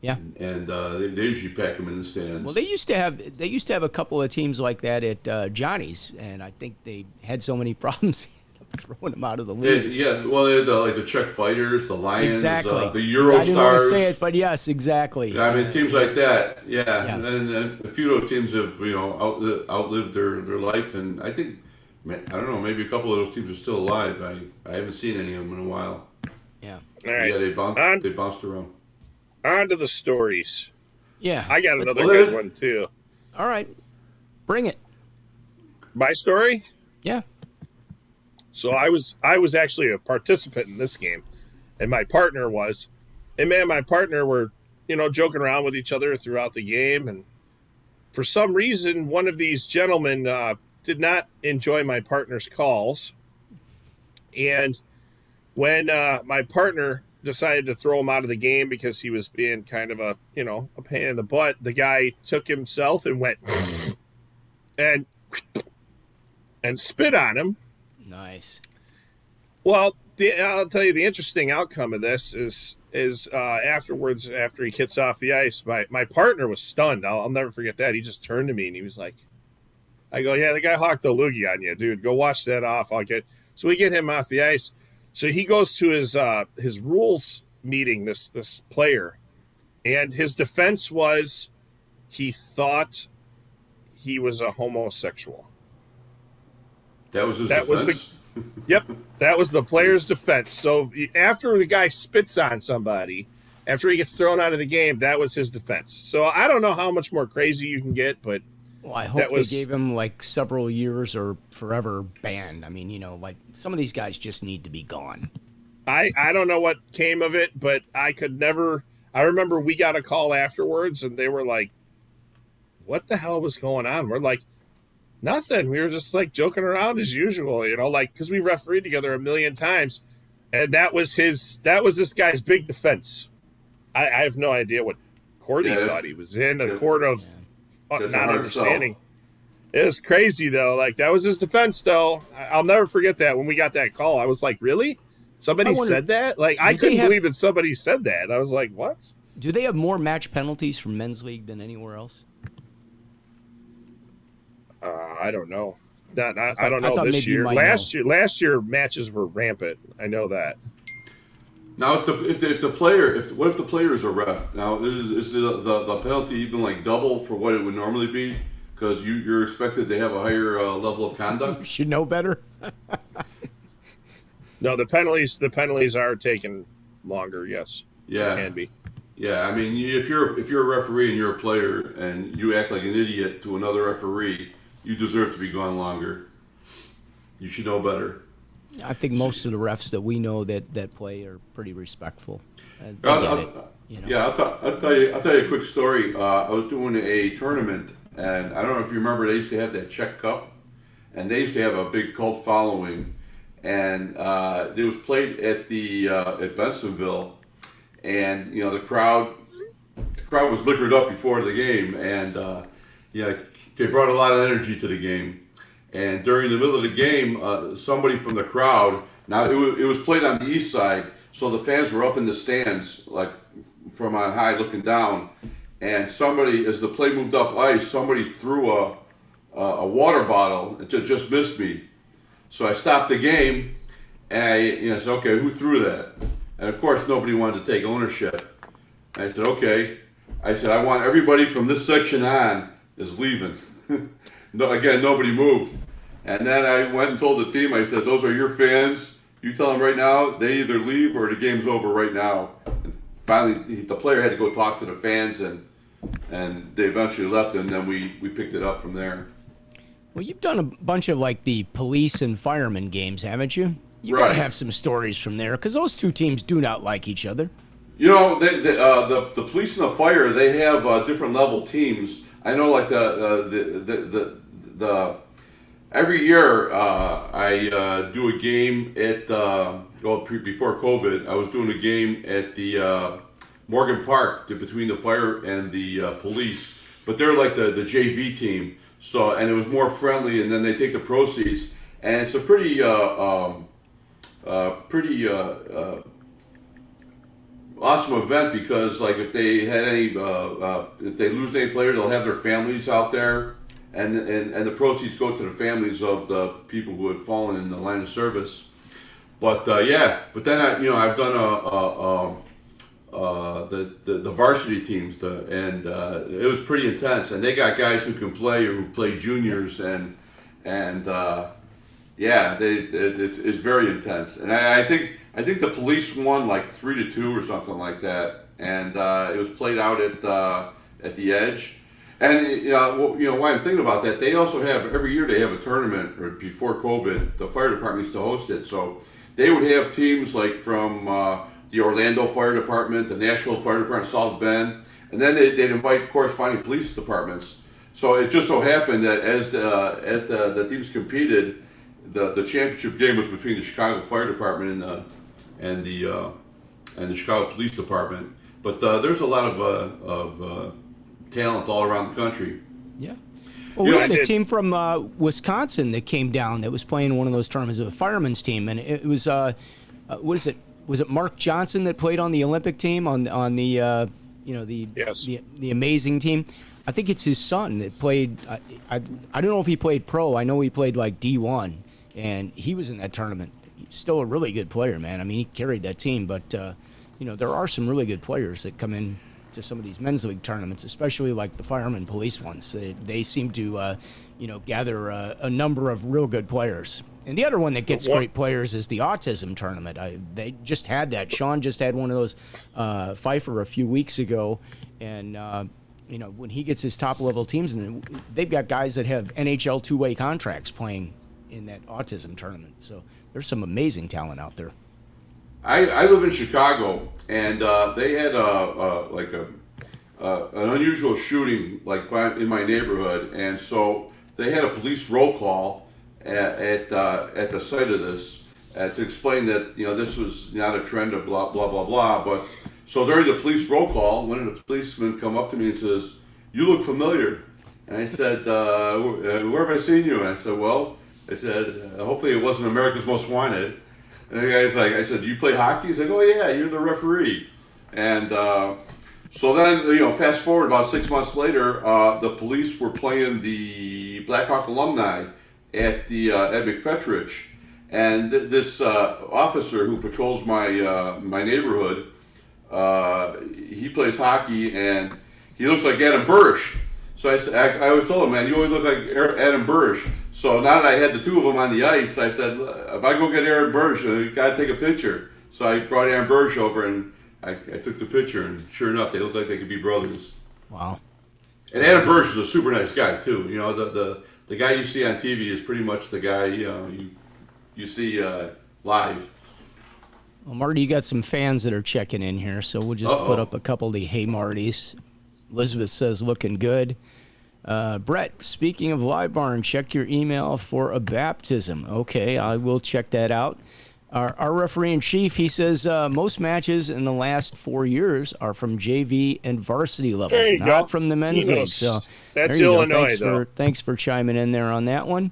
Yeah, and they usually pack them in the stands. Well, they used to have a couple of teams like that at Johnny's, and I think they had so many problems throwing them out of the league. Well, they had the Czech Fighters, the Lions, exactly. The Eurostars. I didn't want to say it, but yes, exactly. I mean, teams like that, yeah. And then a few of those teams have outlived their life, and I think, I don't know, maybe a couple of those teams are still alive. I haven't seen any of them in a while. Yeah. All right. Yeah, they bounced around. On to the stories. Yeah. I got another good one, too. All right. Bring it. My story? Yeah. So I was actually a participant in this game, and my partner was. And, man, my partner were, joking around with each other throughout the game. And for some reason, one of these gentlemen did not enjoy my partner's calls. And when my partner decided to throw him out of the game because he was being kind of a pain in the butt, the guy took himself and went and spit on him. Nice. Well, I'll tell you the interesting outcome of this is afterwards, after he gets off the ice, my partner was stunned. I'll never forget that. He just turned to me and he was like, I go, yeah, the guy hawked a loogie on you, dude. Go wash that off. So we get him off the ice. So he goes to his rules meeting, this player, and his defense was he thought he was a homosexual. That was his defense? Yep, that was the player's defense. So after the guy spits on somebody, after he gets thrown out of the game, that was his defense. So I don't know how much more crazy you can get, but well, I hope they gave him like several years or forever banned. I mean, like some of these guys just need to be gone. I don't know what came of it, but I could never. I remember we got a call afterwards, and they were like, "What the hell was going on?" We're like, "Nothing. We were just like joking around as usual, like because we refereed together a million times." And that was this guy's big defense. I have no idea what court he thought he was in, a court of not understanding. It was crazy, though. Like, that was his defense, though. I'll never forget that when we got that call. I was like, really? Somebody said that? Like, I couldn't believe that somebody said that. I was like, what? Do they have more match penalties from men's league than anywhere else? I don't know. I don't know this year. Last year matches were rampant. I know that. Now, what if the player is a ref? Now, is the penalty even like double for what it would normally be? Because you're expected to have a higher level of conduct. You should know better. No, the penalties are taking longer. Yes, yeah, it can be. Yeah, I mean, if you're a referee and you're a player and you act like an idiot to another referee, you deserve to be gone longer. You should know better. I think most of the refs that we know that play are pretty respectful. I'll tell you a quick story. I was doing a tournament, and I don't know if you remember, they used to have that Czech Cup, and they used to have a big cult following, and it was played at Bensonville, and the crowd was liquored up before the game, and they brought a lot of energy to the game. And during the middle of the game, somebody from the crowd, now it was played on the east side, so the fans were up in the stands, like from on high looking down. And somebody, as the play moved up ice, somebody threw a water bottle. It just missed me. So I stopped the game, and I said, okay, who threw that? And of course, nobody wanted to take ownership. And I said, okay. I said, I want everybody from this section on is leaving. No, again, nobody moved. And then I went and told the team, I said, those are your fans. You tell them right now, they either leave or the game's over right now. And finally, the player had to go talk to the fans, and they eventually left, and then we picked it up from there. Well, you've done a bunch of like the police and firemen games, haven't you? You gotta have some stories from there, because those two teams do not like each other. The police and the fire, they have different level teams. I know, like the every year I do a game at before COVID. I was doing a game at the Morgan Park between the fire and the police, but they're like the JV team. So, and it was more friendly, and then they take the proceeds, and it's a pretty awesome event, because like if they had any if they lose any player, they'll have their families out there, and the proceeds go to the families of the people who had fallen in the line of service. But but then I've done the varsity teams, and it was pretty intense, and they got guys who can play or who play juniors, and it's very intense, and I think the police won like 3-2 or something like that, and it was played out at the Edge. And why I'm thinking about that, they also have every year they have a tournament, or before COVID, the fire department used to host it. So they would have teams like from the Orlando Fire Department, the Nashville Fire Department, South Bend, and then they'd invite corresponding police departments. So it just so happened that as the teams competed, the championship game was between the Chicago Fire Department and the Chicago Police Department. But there's a lot of talent all around the country. Yeah. Well, we had a team from Wisconsin that came down that was playing one of those tournaments. It was a fireman's team, and it was what is it? Was it Mark Johnson that played on the Olympic team on the the amazing team? I think it's his son that played. I don't know if he played pro. I know he played like D1, and he was in that tournament. He's still a really good player, man. I mean, he carried that team. But there are some really good players that come in to some of these men's league tournaments, especially like the firemen police ones. They seem to gather a number of real good players. And the other one that gets What? great players is the autism tournament. They just had that. Sean just had one of those Pfeiffer a few weeks ago, and when he gets his top level teams, and they've got guys that have NHL two-way contracts playing in that autism tournament. So there's some amazing talent out there. I live in Chicago, and they had an unusual shooting in my neighborhood, and so they had a police roll call at the site of this to explain that this was not a trend of blah blah blah blah. But so during the police roll call, one of the policemen come up to me and says, "You look familiar," and I said, "Where have I seen you?" And I said, "Well," I said, "hopefully it wasn't America's Most Wanted." And the guy's like, I said, "Do you play hockey?" He's like, "Oh yeah, you're the referee." And so then, fast forward about 6 months later, the police were playing the Blackhawk alumni at McFetrich, and this officer who patrols my neighborhood, he plays hockey, and he looks like Adam Burrish. So I always told him, "Man, you always look like Adam Burrish." So now that I had the two of them on the ice, I said, "If I go get Aaron Burrish, you gotta take a picture." So I brought Aaron Burrish over, and I took the picture, and sure enough, they looked like they could be brothers. Wow. And Adam Burrish is a super nice guy too. The guy you see on TV is pretty much the guy you see live. Well, Marty, you got some fans that are checking in here, so we'll just put up a couple of the Hey Martys. Elizabeth says, looking good. Brett, speaking of Live Barn, check your email for a baptism. Okay, I will check that out. Our referee-in-chief, he says, most matches in the last 4 years are from JV and varsity levels, not from the men's league. So that's there you Illinois, go. Thanks for chiming in there on that one.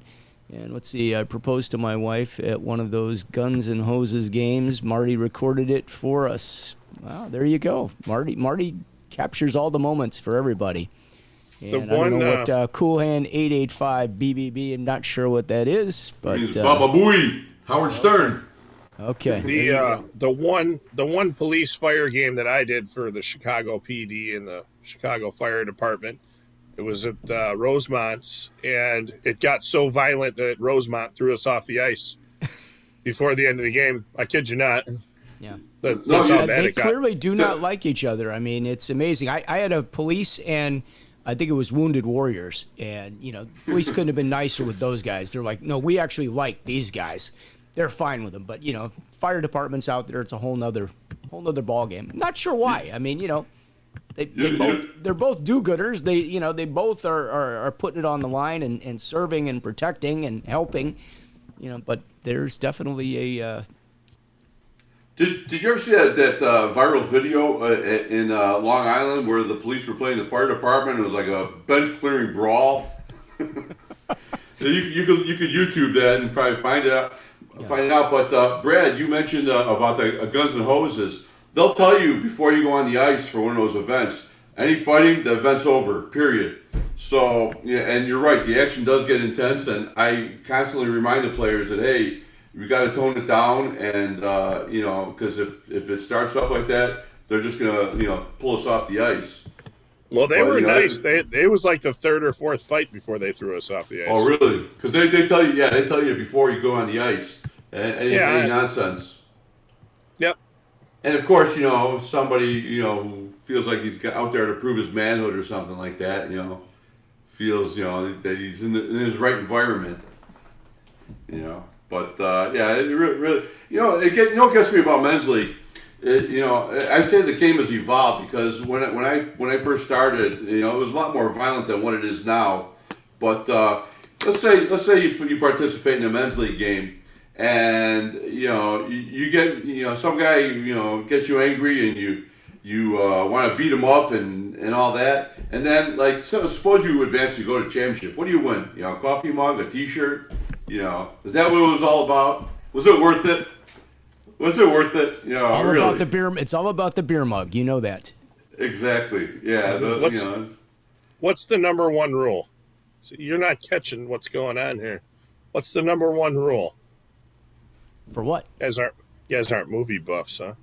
And let's see, I proposed to my wife at one of those Guns and Hoses games. Marty recorded it for us. Wow, there you go. Marty captures all the moments for everybody. And I don't know what Cool Hand 885 BBB, I'm not sure what that is, but Baba Booey, Howard Stern. Okay. The one police fire game that I did for the Chicago PD and the Chicago Fire Department, it was at Rosemont, and it got so violent that Rosemont threw us off the ice before the end of the game. I kid you not. Yeah. That's how bad They it got. clearly do not like each other. I mean, it's amazing. I had a police, and I think it was Wounded Warriors, and police couldn't have been nicer with those guys. They're like, no, we actually like these guys. They're fine with them, but fire departments out there, it's a whole nother ball game. Not sure why. I mean, they're both do-gooders. They both are putting it on the line and serving and protecting and helping. But there's definitely a. Did you ever see that viral video in Long Island where the police were playing the fire department? It was like a bench clearing brawl. You could YouTube that and probably find it out. But Brad, you mentioned about the Guns and Hoses. They'll tell you before you go on the ice for one of those events. Any fighting, the event's over. Period. So yeah, and you're right. The action does get intense, and I constantly remind the players that hey, we got to tone it down, and because if it starts up like that, they're just gonna pull us off the ice. Well, they were nice. They was like the third or fourth fight before they threw us off the ice. Oh, really? Because they tell you, they tell you before you go on the ice. Any nonsense. Yep. And of course, somebody feels like he's out there to prove his manhood or something like that. Feels that he's in his right environment. But it really it gets me about men's league. I say the game has evolved because when I first started, it was a lot more violent than what it is now. But let's say you participate in a men's league game, and you get some guy gets you angry, and you want to beat him up and all that, and then suppose you advance, you go to championship. What do you win? A coffee mug, a T-shirt. Is that what it was all about? Was it worth it? Was it worth it? It's all really. About the beer. It's all about the beer mug. You know that. Exactly. Yeah. What's the number one rule? So you're not catching what's going on here. What's the number one rule? For what? You guys aren't movie buffs, huh?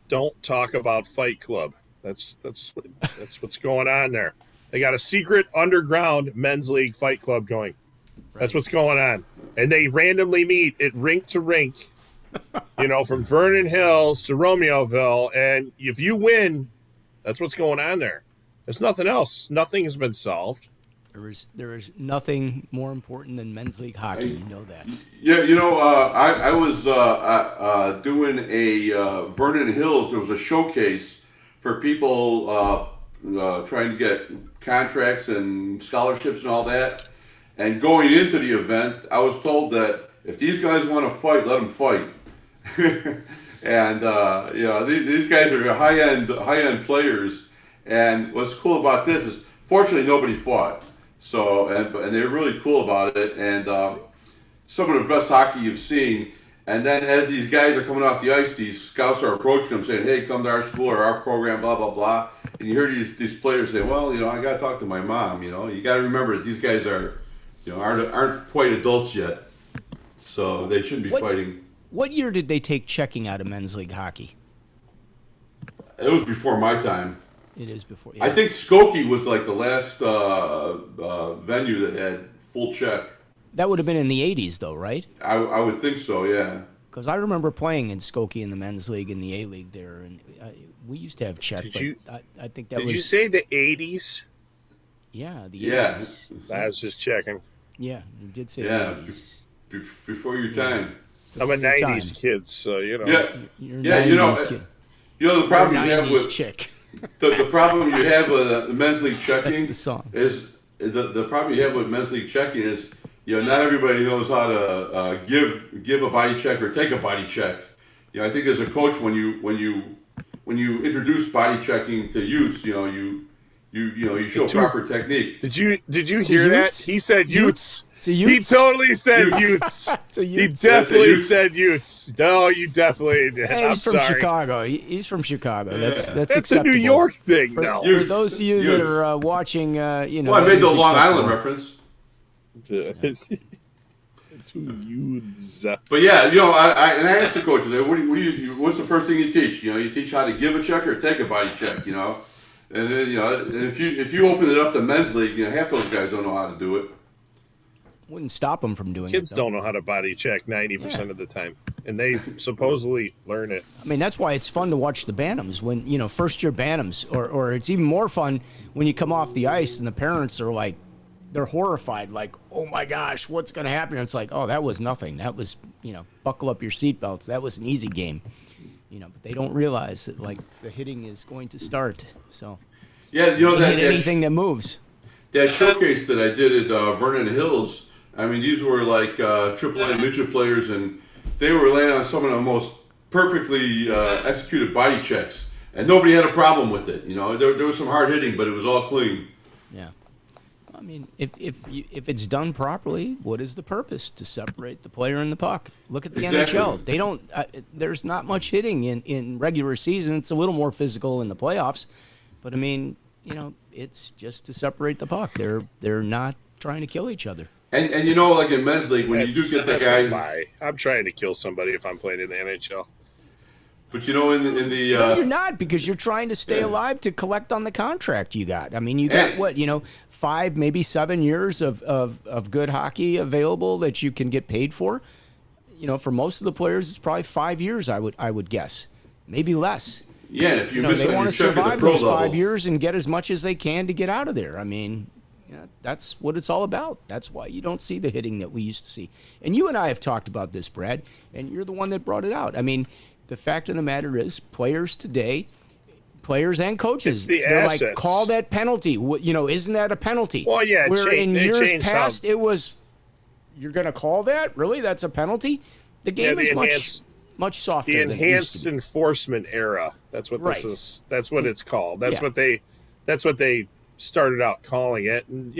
Don't talk about Fight Club. That's what's going on there. They got a secret underground men's league Fight Club going. That's what's going on. And they randomly meet at rink to rink, from Vernon Hills to Romeoville. And if you win, that's what's going on there. There's nothing else. Nothing has been solved. There is nothing more important than men's league hockey. You know that. Yeah, I was doing a Vernon Hills. There was a showcase for people trying to get contracts and scholarships and all that. And going into the event, I was told that if these guys want to fight, let them fight. And these guys are high end players. And what's cool about this is, fortunately, nobody fought. So and they're really cool about it. And some of the best hockey you've seen. And then as these guys are coming off the ice, these scouts are approaching them, saying, "Hey, come to our school or our program, blah blah blah." And you hear these players say, "Well, I got to talk to my mom." You got to remember that these guys are. Aren't quite adults yet, so they shouldn't be fighting. What year did they take checking out of men's league hockey? It was before my time. It is before. Yeah. I think Skokie was like the last venue that had full check. That would have been in the 80s, though, right? I would think so, yeah. Because I remember playing in Skokie in the men's league in the A-League there, and we used to have check. I think that was. Did you say the 80s? Yeah, the 80s. I was just checking. Yeah, you did say yeah, 80s. Before your time. I'm a 90s kid, so You're kid. The problem you have with chick. the problem you have with men's league checking. That's the song. Is the problem you have with men's league checking is not everybody knows how to give a body check or take a body check. I think as a coach, when you introduce body checking to youths, you show proper technique. Did you hear that? He said youths. He totally said youths. He definitely said youths. No, you definitely did. Hey, he's from Chicago. He's from Chicago. That's acceptable. A New York thing. For those of you youths. that are watching, Well, I made the Long Island reference. To youths. But yeah, I asked the coaches, what's the first thing you teach? You teach how to give a check or take a body check. And then, if you open it up to men's league, half those guys don't know how to do it. Wouldn't stop them from doing Kids it. Kids don't know how to body check 90% of the time, and they supposedly learn it. I mean, that's why it's fun to watch the Bantams when first year Bantams, or it's even more fun when you come off the ice and the parents are like, they're horrified, like, oh my gosh, what's going to happen? And it's like, oh, that was nothing. That was, buckle up your seatbelts. That was an easy game. But they don't realize that, like, the hitting is going to start. So, yeah, that anything that moves. That showcase that I did at Vernon Hills, I mean, these were like AAA midget players, and they were laying on some of the most perfectly executed body checks, and nobody had a problem with it. There was some hard hitting, but it was all clean. Yeah. I mean, if it's done properly, what is the purpose? To separate the player and the puck. Look at the NHL. They don't. There's not much hitting in regular season. It's a little more physical in the playoffs, but I mean, it's just to separate the puck. They're not trying to kill each other. And like in men's league, when you do get the guy, I'm trying to kill somebody if I'm playing in the NHL. But in the no, you're not, because you're trying to stay alive to collect on the contract you got. I mean, you got 5, maybe 7 years of good hockey available that you can get paid for. For most of the players, it's probably 5 years. I would guess, maybe less. Yeah, and if you miss they it, want you to check at the survive pro those level. 5 years and get as much as they can to get out of there. I mean, that's what it's all about. That's why you don't see the hitting that we used to see. And you and I have talked about this, Brad, and you're the one that brought it out. I mean, the fact of the matter is, players today, players and coaches, they're assets. like, call that penalty. Isn't that a penalty? Well, yeah. Where in years past, it was, you're going to call that? Really? That's a penalty? The game is much softer. The than it used to be. enhanced enforcement era. That's what this is. That's what it's called. That's what they started out calling it. And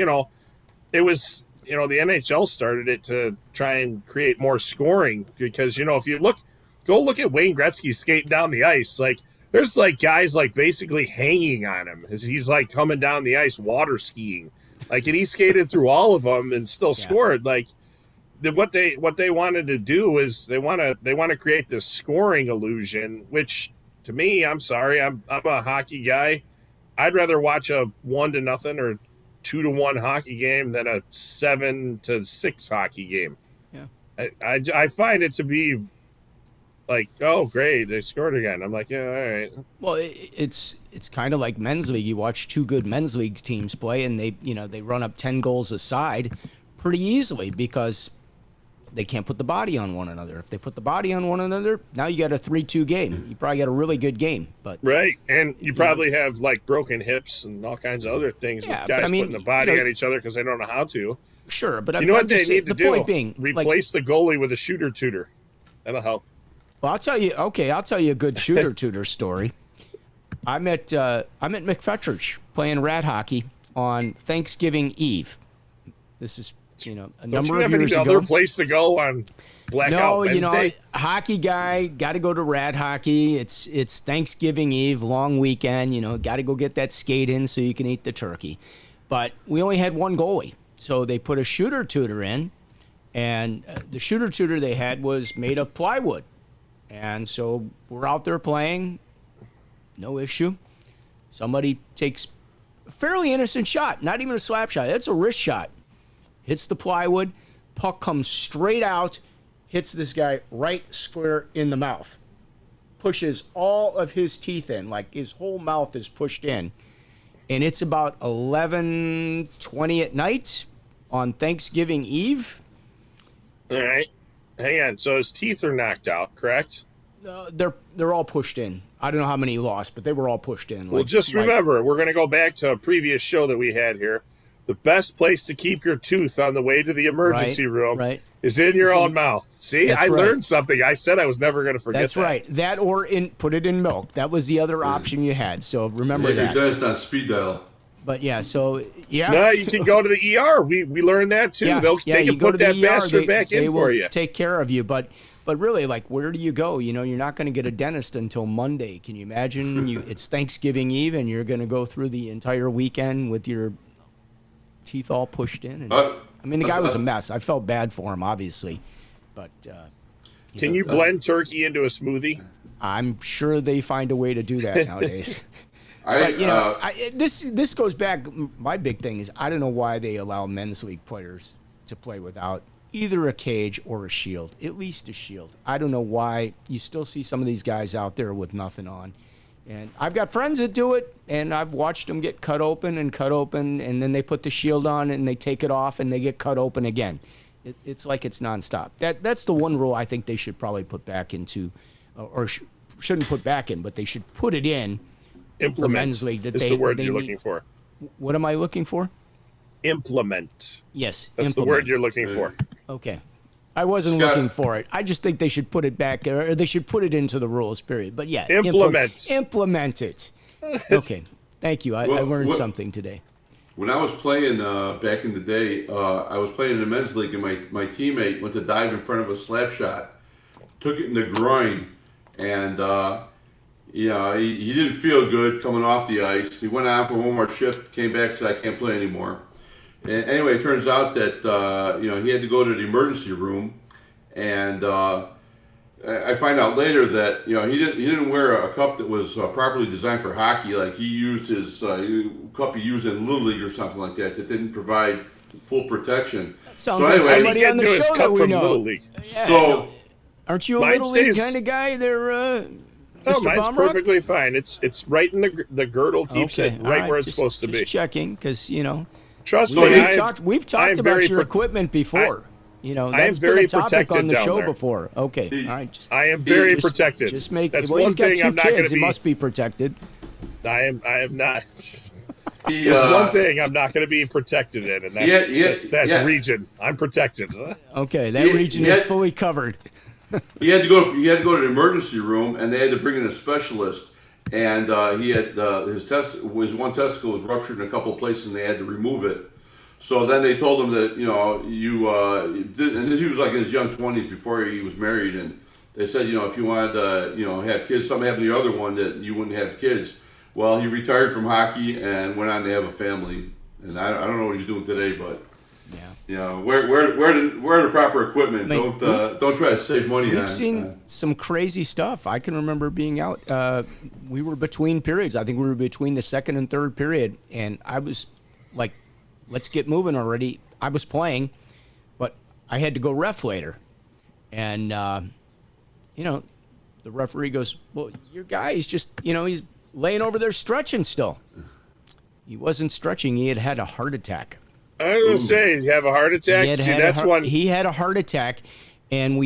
it was the NHL started it to try and create more scoring, because if you go look at Wayne Gretzky skating down the ice. Like, there's like guys like basically hanging on him as he's like coming down the ice water skiing. Like, and he skated through all of them and still scored. Like, what they wanted to do is they want to create this scoring illusion, which to me, I'm sorry, I'm a hockey guy. I'd rather watch a 1-0 or 2-1 hockey game than a 7-6 hockey game. Yeah. I find it to be like, oh, great, they scored again. I'm like, yeah, all right. Well, it's kind of like men's league. You watch two good men's league teams play, and they run up 10 goals aside pretty easily because they can't put the body on one another. If they put the body on one another, now you got a 3-2 game. You probably got a really good game. But right, and you probably have like broken hips and all kinds of other things with guys putting the body on each other because they don't know how to. Sure, but you know what they need to do? Point being, replace the goalie with a shooter tutor. That'll help. Well, I'll tell you a good shooter tutor story. I'm at McFetridge playing rat hockey on Thanksgiving Eve. This is a number of years ago. Don't you have any other place to go on Blackout Wednesday? Hockey guy, got to go to rat hockey. It's Thanksgiving Eve, long weekend. Got to go get that skate in so you can eat the turkey. But we only had one goalie, so they put a shooter tutor in, and the shooter tutor they had was made of plywood. And so we're out there playing, no issue. Somebody takes a fairly innocent shot, not even a slap shot. It's a wrist shot. Hits the plywood, puck comes straight out, hits this guy right square in the mouth. Pushes all of his teeth in, like his whole mouth is pushed in. And it's about 11:20 at night on Thanksgiving Eve. All right. Hang on. So his teeth are knocked out, correct? They're all pushed in. I don't know how many he lost, but they were all pushed in. Well, just remember, we're going to go back to a previous show that we had here. The best place to keep your tooth on the way to the emergency room is in your own mouth. See, I learned something. I said I was never going to forget that. That's right. That or put it in milk. That was the other option you had. So remember that. Your dentist on speed dial. But no, you can go to the ER. We learned that too. Yeah, they can put that bastard back in for you. Take care of you. But really, like, where do you go? You're not going to get a dentist until Monday. Can you imagine? It's Thanksgiving Eve, and you're going to go through the entire weekend with your teeth all pushed in. And, the guy was a mess. I felt bad for him, obviously. But can you blend turkey into a smoothie? I'm sure they find a way to do that nowadays. This goes back. My big thing is I don't know why they allow men's league players to play without either a cage or a shield, at least a shield. I don't know why you still see some of these guys out there with nothing on. And I've got friends that do it, and I've watched them get cut open, and then they put the shield on, and they take it off, and they get cut open again. It's like it's nonstop. That's the one rule I think they should probably put back into, shouldn't put back in, but they should put it in. Implement men's league is the word you're looking for. What am I looking for? Implement. Yes, that's the word you're looking for. Okay. I wasn't looking for it. I just think they should put it back, or they should put it into the rules, period. But yeah, implement it. Okay. Thank you. I learned something today. When I was playing back in the day, I was playing in the men's league, and my teammate went to dive in front of a slap shot, took it in the groin, and he didn't feel good coming off the ice. He went out for one more shift, came back, said, I can't play anymore. And anyway, it turns out that he had to go to the emergency room, and I find out later that he didn't wear a cup that was properly designed for hockey. Like he used his cup he used in Little League or something like that didn't provide full protection. That sounds like somebody on the show that we know. Little League. Yeah, so, aren't you a Little League kind of guy there? No, mine's perfectly fine. It's right in the girdle, keeps it right where it's supposed to be. Just checking, because trust me, we've talked about your equipment before. That's been a topic on the show before. Okay, all right. I am very protected. Just make. That's well, one he's got thing two I'm not kids. He must be protected. I am not. There's one thing I'm not going to be protected in, and that's region. I'm protected. Okay, that region is fully covered. He had to go to the emergency room, and they had to bring in a specialist. And he had his one testicle was ruptured in a couple of places, and they had to remove it. So then they told him that and he was like in his young 20s before he was married, and they said if you wanted to have kids, something happened to the other one that you wouldn't have kids. Well, he retired from hockey and went on to have a family, and I don't know what he's doing today, but. Yeah, wear the proper equipment. Don't try to save money. We've seen some crazy stuff. I can remember being out. We were between periods. I think we were between the second and third period, and I was like let's get moving already. I was playing, but I had to go ref later. And, you know, the referee goes, well, your guy is just, you know, he's laying over there stretching still. He wasn't stretching. He had had a heart attack. I was going to say, you have a heart attack? He had a heart attack, and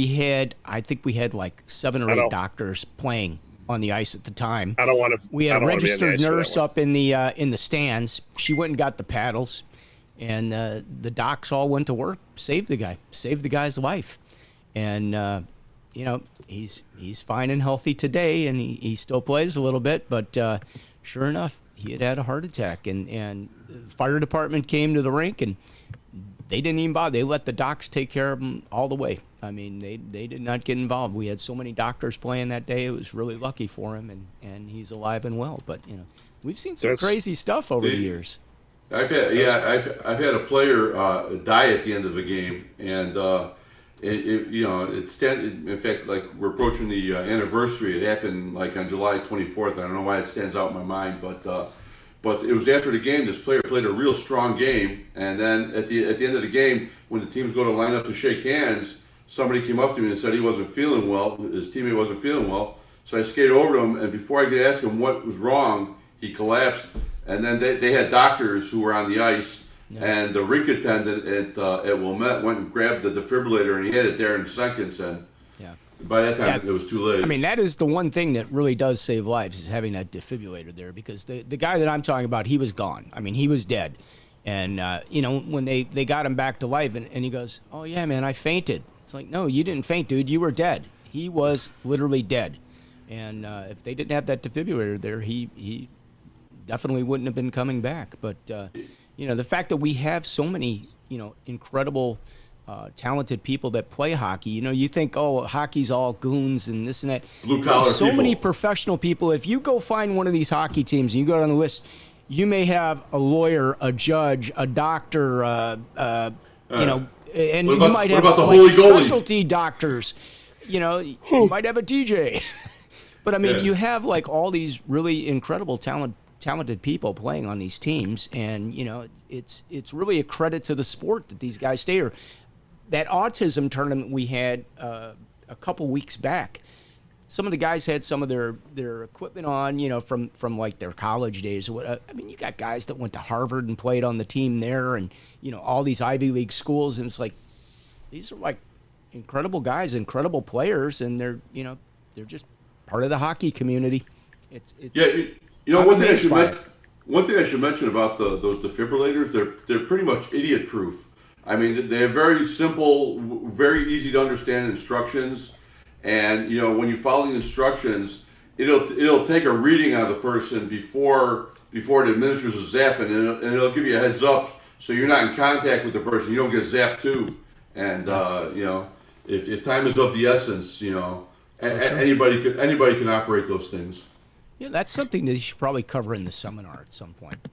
I think we had like 7 or 8 doctors playing on the ice at the time. I don't want to. We had a registered nurse up in the stands. She went and got the paddles, and the docs all went to work, saved the guy's life, and you know, he's fine and healthy today, and he still plays a little bit, but sure enough, he had a heart attack, and the fire department came to the rink, and they didn't even bother. They let the docs take care of him all the way. I mean, they did not get involved. We had so many doctors playing that day. It was really lucky for him, and he's alive and well. But, you know, we've seen some crazy stuff over the years. I've had a player die at the end of a game, and in fact, like, we're approaching the anniversary. It happened like on July 24th. I don't know why it stands out in my mind, but it was after the game. This player played a real strong game, and then at the end of the game, when the teams go to line up to shake hands, somebody came up to me and said he wasn't feeling well. His teammate wasn't feeling well, so I skated over to him, and before I could ask him what was wrong, he collapsed. And then they had doctors who were on the ice, and the rink attendant at Wilmette went and grabbed the defibrillator, and he had it there in seconds. And by that time, it was too late. I mean, that is the one thing that really does save lives, is having that defibrillator there, because the guy that I'm talking about, he was gone. I mean, he was dead. And, you know, when they got him back to life, and he goes, oh, yeah, man, I fainted. It's like, no, you didn't faint, dude. You were dead. He was literally dead. And if they didn't have that defibrillator there, he definitely wouldn't have been coming back. But, you know, the fact that we have so many, you know, incredible, talented people that play hockey. You know, you think, oh, hockey's all goons and this and that. Blue-collar so people. many professional people. If you go find one of these hockey teams and you go down the list, you may have a lawyer, a judge, a doctor, you know, and you might have like specialty doctors. You know, you might have a DJ. But, I mean, you have like all these really incredible talented people playing on these teams, and, you know, it's really a credit to the sport that these guys stay here. That autism tournament we had a couple weeks back, some of the guys had some of their equipment on, you know, from like their college days. I mean, you got guys that went to Harvard and played on the team there, and, you know, all these Ivy League schools, and it's like, these are like incredible guys, incredible players, and they're just part of the hockey community. It's you know, one thing I should mention about those defibrillators, they're pretty much idiot proof. I mean, they have very simple, very easy to understand instructions, and, you know, when you follow the instructions, it'll take a reading on the person before it administers a zap, and it'll give you a heads up so you're not in contact with the person. You don't get zapped too, and you know, if time is of the essence, you know, anybody can operate those things. Yeah, that's something that you should probably cover in the seminar at some point.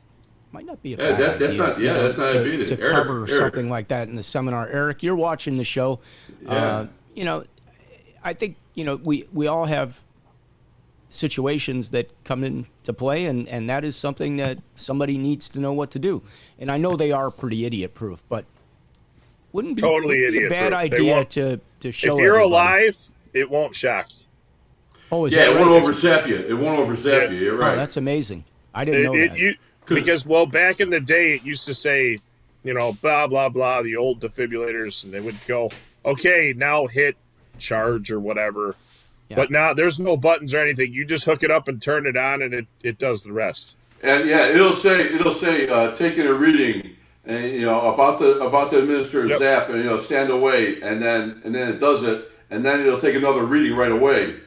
Might not be a bad idea. That's not a bad idea. To cover something like that in the seminar. Eric, you're watching the show. Yeah. You know, I think, you know, we all have situations that come into play, and that is something that somebody needs to know what to do. And I know they are pretty idiot-proof, but wouldn't be a bad idea to show if you're everybody. alive, it won't shock you. Oh, is Yeah, that it right? won't overzap you. It won't overzap you. You're right. Oh, that's amazing. I didn't know that. Because, well, back in the day, it used to say, you know, blah, blah, blah, the old defibrillators, and they would go, okay, now hit charge or whatever. Yeah. But now there's no buttons or anything. You just hook it up and turn it on, and it does the rest. And yeah, it'll say taking a reading, and, you know, about to administer a zap, and, you know, stand away, and then it does it, and then it'll take another reading right away.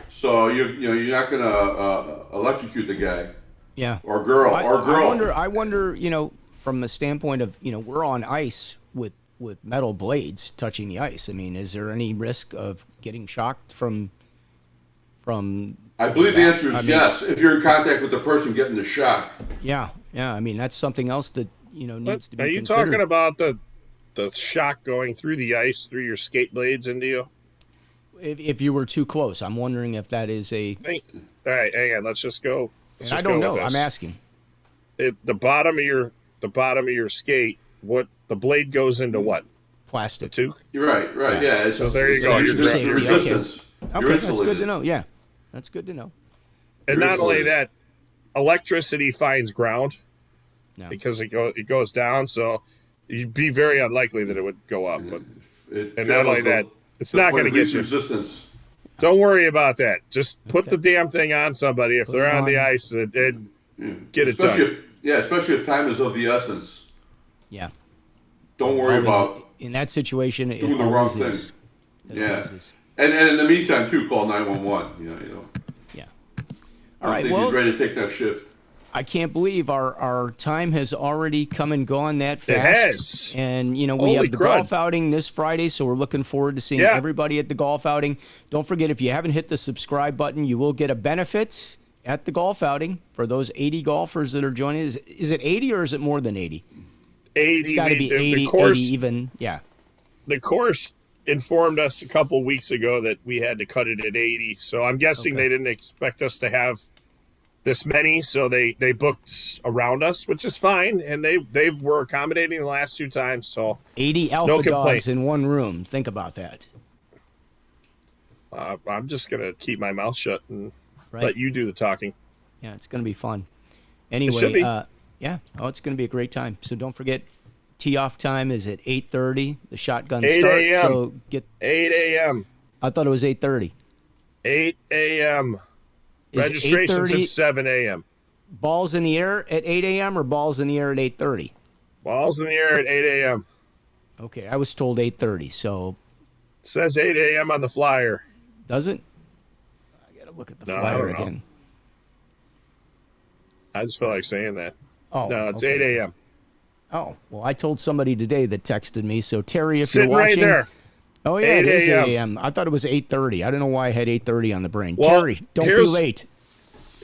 So you're not gonna electrocute the guy. Yeah. Or girl. I wonder, you know, from the standpoint of, you know, we're on ice with metal blades touching the ice. I mean, is there any risk of getting shocked from I believe the answer is yes, if you're in contact with the person getting the shock. Yeah. I mean, that's something else that, you know, needs to be considered. Are you talking about the shock going through the ice, through your skate blades into you? If you were too close, I'm wondering if that is a... All right, hang on, let's just go. I don't know. I'm asking. The bottom of your the bottom of your skate, what the blade goes into what? Plastic. The tube? You're right. Yeah. So there you go. Your Safety, resistance. Okay, You're that's good insulated. to know. Yeah, that's good to know. And You're not only insulated. that, electricity finds ground No. because it goes down. So you'd be very unlikely that it would go up. But and not only that, it's not going to get least you. resistance. Don't worry about that. Just put Okay. the damn thing on somebody if they're it on the on. ice and get it Especially done. especially if time is of the essence. Yeah. Don't worry Always- about in that situation. It doing the wrong always thing. is. It Yeah. always is. And in the meantime, too, call 911. You know. Yeah. I All right. think Well, he's ready to take that shift. I can't believe our time has already come and gone that fast. It has. And, we Holy have the crud. golf outing this Friday, so we're looking forward to seeing Yeah. everybody at the golf outing. Don't forget, if you haven't hit the subscribe button, you will get a benefit at the golf outing for those 80 golfers that are joining. Is it 80 or is it more than 80? 80. It's got to be 80, the course, 80 even. Yeah. The course informed us a couple weeks ago that we had to cut it at 80. So I'm guessing Okay. they didn't expect us to have this many, so they booked around us, which is fine, and they were accommodating the last 2 times. So 80 alpha No complaint. dogs in one room. Think about that. I'm just gonna keep my mouth shut and Right? let you do the talking. Yeah, it's going to be fun. should Anyway, be. yeah. Oh, it's going to be a great time. So don't forget, tee-off time is at 8:30. The shotgun 8 start. a.m.. So 8 a.m. I thought it was 8:30. 8 a.m. Is it Registration's 8:30 at 7 a.m. balls in the air at 8 a.m. or balls in the air at 8:30? Balls in the air at 8 a.m. Okay, I was told 8:30. So It says 8 a.m. on the flyer. does it? I got to look at the No, I flyer don't know. again. I just feel like saying that. Oh, No, it's okay. 8 a.m. Oh, well, I told somebody today that texted me. So Terry, if Sitting you're watching, right there. oh yeah, it 8 is 8 a.m.. a.m. I thought it was 8:30. I don't know why I had 8:30 on the brain. Well, Terry, don't be here's- late.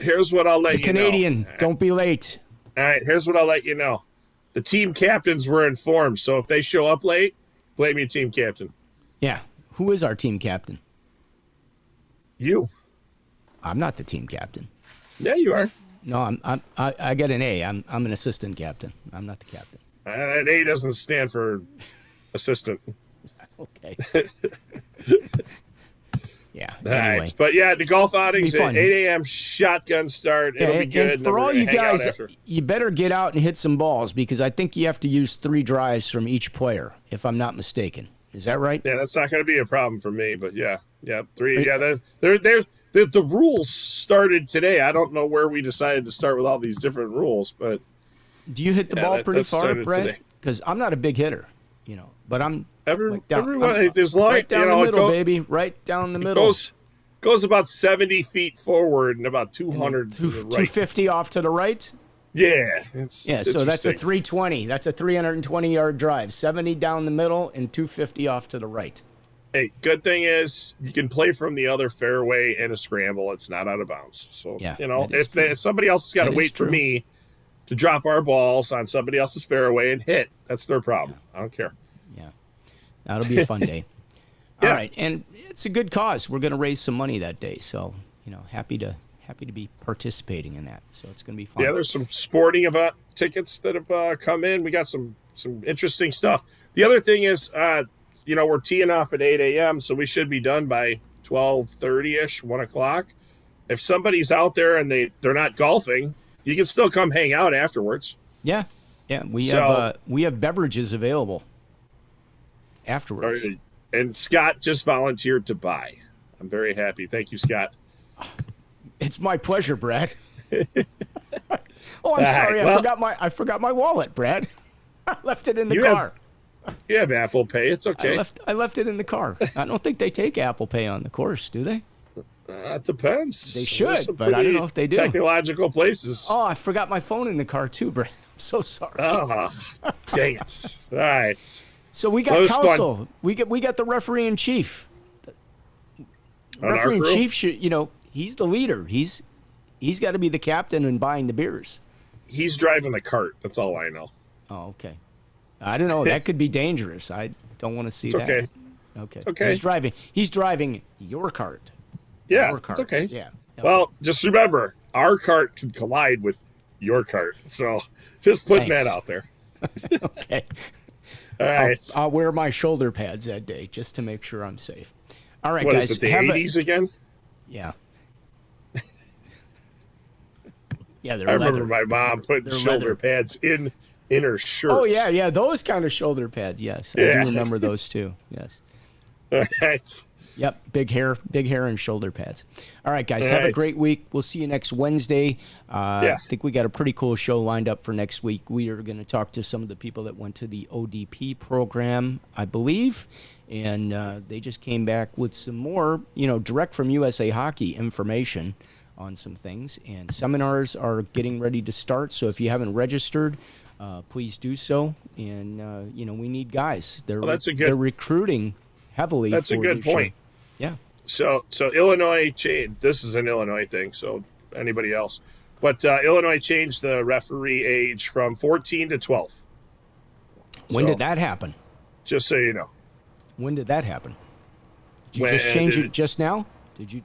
Here's what I'll let The you Canadian, know. don't be late. All right, here's what I'll let you know. The team captains were informed, so if they show up late, blame your team captain. Yeah. Who is our team captain? You. I'm not the team captain. Yeah, you are. No, I got an A. I'm an assistant captain. I'm not the captain. That A doesn't stand for assistant. Okay. Yeah. All Anyway. right. But yeah, the golf outings be at fun. 8 a.m. shotgun start. It'll be And good. for Then we're all gonna you hang out guys, after. you better get out and hit some balls because I think you have to use 3 drives from each player, if I'm not mistaken. Is that right? Yeah, that's not going to be a problem for me. But yeah, 3. Yeah, the rules started today. I don't know where we decided to start with all these different rules, but Do you hit the Yeah, ball that- pretty that far, started Brett? today. Because I'm not a big hitter, but I'm everyone, I'm- as long right down you know, the it middle, go- baby. Right down the middle. goes about 70 feet forward and about 200 to the right. 250 off to the right. Yeah, it's Yeah, so that's a interesting. 320. That's a 320-yard drive. 70 down the middle and 250 off to the right. Hey, good thing is you can play from the other fairway in a scramble. It's not out of bounds. So, Yeah, that is if if somebody else has got to That is wait for true. me to drop our balls on somebody else's fairway and hit, that's their problem. I don't care. Yeah, that'll be a fun day. Yeah. All right, and it's a good cause. We're going to raise some money that day, so happy to be participating in that. So it's going to be fun. Yeah, there's some sporting event tickets that have come in. We got some interesting stuff. The other thing is, we're teeing off at 8 a.m., so we should be done by 12:30-ish, 1 o'clock. If somebody's out there and they're not golfing, you can still come hang out afterwards. Yeah. We have beverages available afterwards. And Scott just volunteered to buy. I'm very happy. Thank you, Scott. It's my pleasure, Brad. Oh, I'm right, sorry. well- I forgot my wallet, Brad. I left it in the You have- car. You have Apple Pay. It's okay. I left it in the car. I don't think they take Apple Pay on the course, do they? It depends. They should, There's some but I don't pretty know if they do. Technological places. Oh, I forgot my phone in the car too, Brad. I'm so sorry. Ah, dang it. All right. So we That got was fun. counsel. We got the referee in chief. On our Referee in crew? chief should, he's the leader. He's got to be the captain and buying the beers. He's driving the cart. That's all I know. Oh, okay. I don't know. That could be dangerous. I don't want to see It's that. okay. Okay. okay. He's driving your cart. Yeah, Your it's cart. okay. Yeah. Well, just remember, our cart could collide with your cart. So just putting Thanks. that out there. Okay. All right. I'll wear my shoulder pads that day just to make sure I'm safe. All right, What guys. is it, the 80s again? Yeah. Yeah, they're I leather. remember my mom putting They're shoulder leather. pads in her shirt. Oh, yeah, those kind of shoulder pads. Yes, I Yeah. do remember those too. Yes. All right. Yep, big hair and shoulder pads. All right, guys, have a right. great week. We'll see you next Wednesday. Yeah. I think we got a pretty cool show lined up for next week. We are going to talk to some of the people that went to the ODP program, I believe, and they just came back with some more, direct from USA Hockey information on some things. And seminars are getting ready to start, so if you haven't registered, please do so. And, we need guys. They're recruiting heavily. That's a good point. Yeah. So Illinois changed. This is an Illinois thing, so anybody else. But Illinois changed the referee age from 14 to 12. When did that happen? Just so you know. When did that happen? Did you just change it just now? Did you?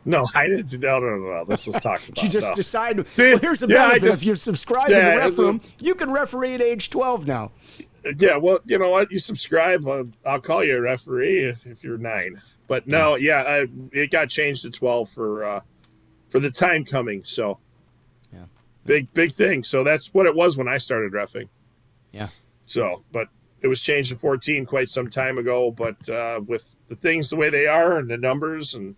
No, I didn't. No. This was talked about. Did you just decide? Well, here's the Yeah, benefit. If you subscribe to the ref room, you can referee at age 12 now. Yeah, well, you know what? You subscribe, I'll call you a referee if you're 9. But no, it got changed to 12 for the time coming. So, big thing. So that's what it was when I started reffing. Yeah. So, but it was changed to 14 quite some time ago. But with the things the way they are and the numbers, and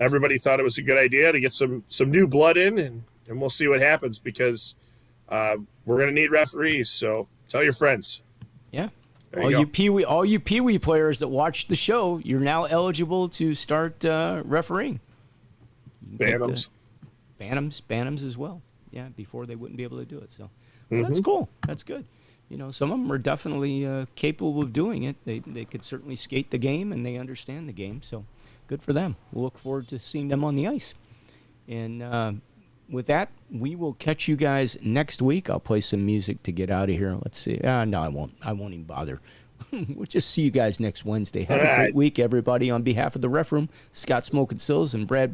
everybody thought it was a good idea to get some new blood in, and we'll see what happens because we're going to need referees. So tell your friends. Yeah. There All you Pee-wee players that watch the show, you're now eligible to start refereeing. Bantams. Bantams as well. Yeah, before they wouldn't be able to do it. So that's cool. That's good. Some of them are definitely capable of doing it. They could certainly skate the game, and they understand the game. So good for them. We'll look forward to seeing them on the ice. And with that, we will catch you guys next week. I'll play some music to get out of here. Let's see. No, I won't. I won't even bother. We'll just see you guys next Wednesday. Have a great week, everybody. On behalf of the Ref Room, Scott Smokin, Silz, and Brad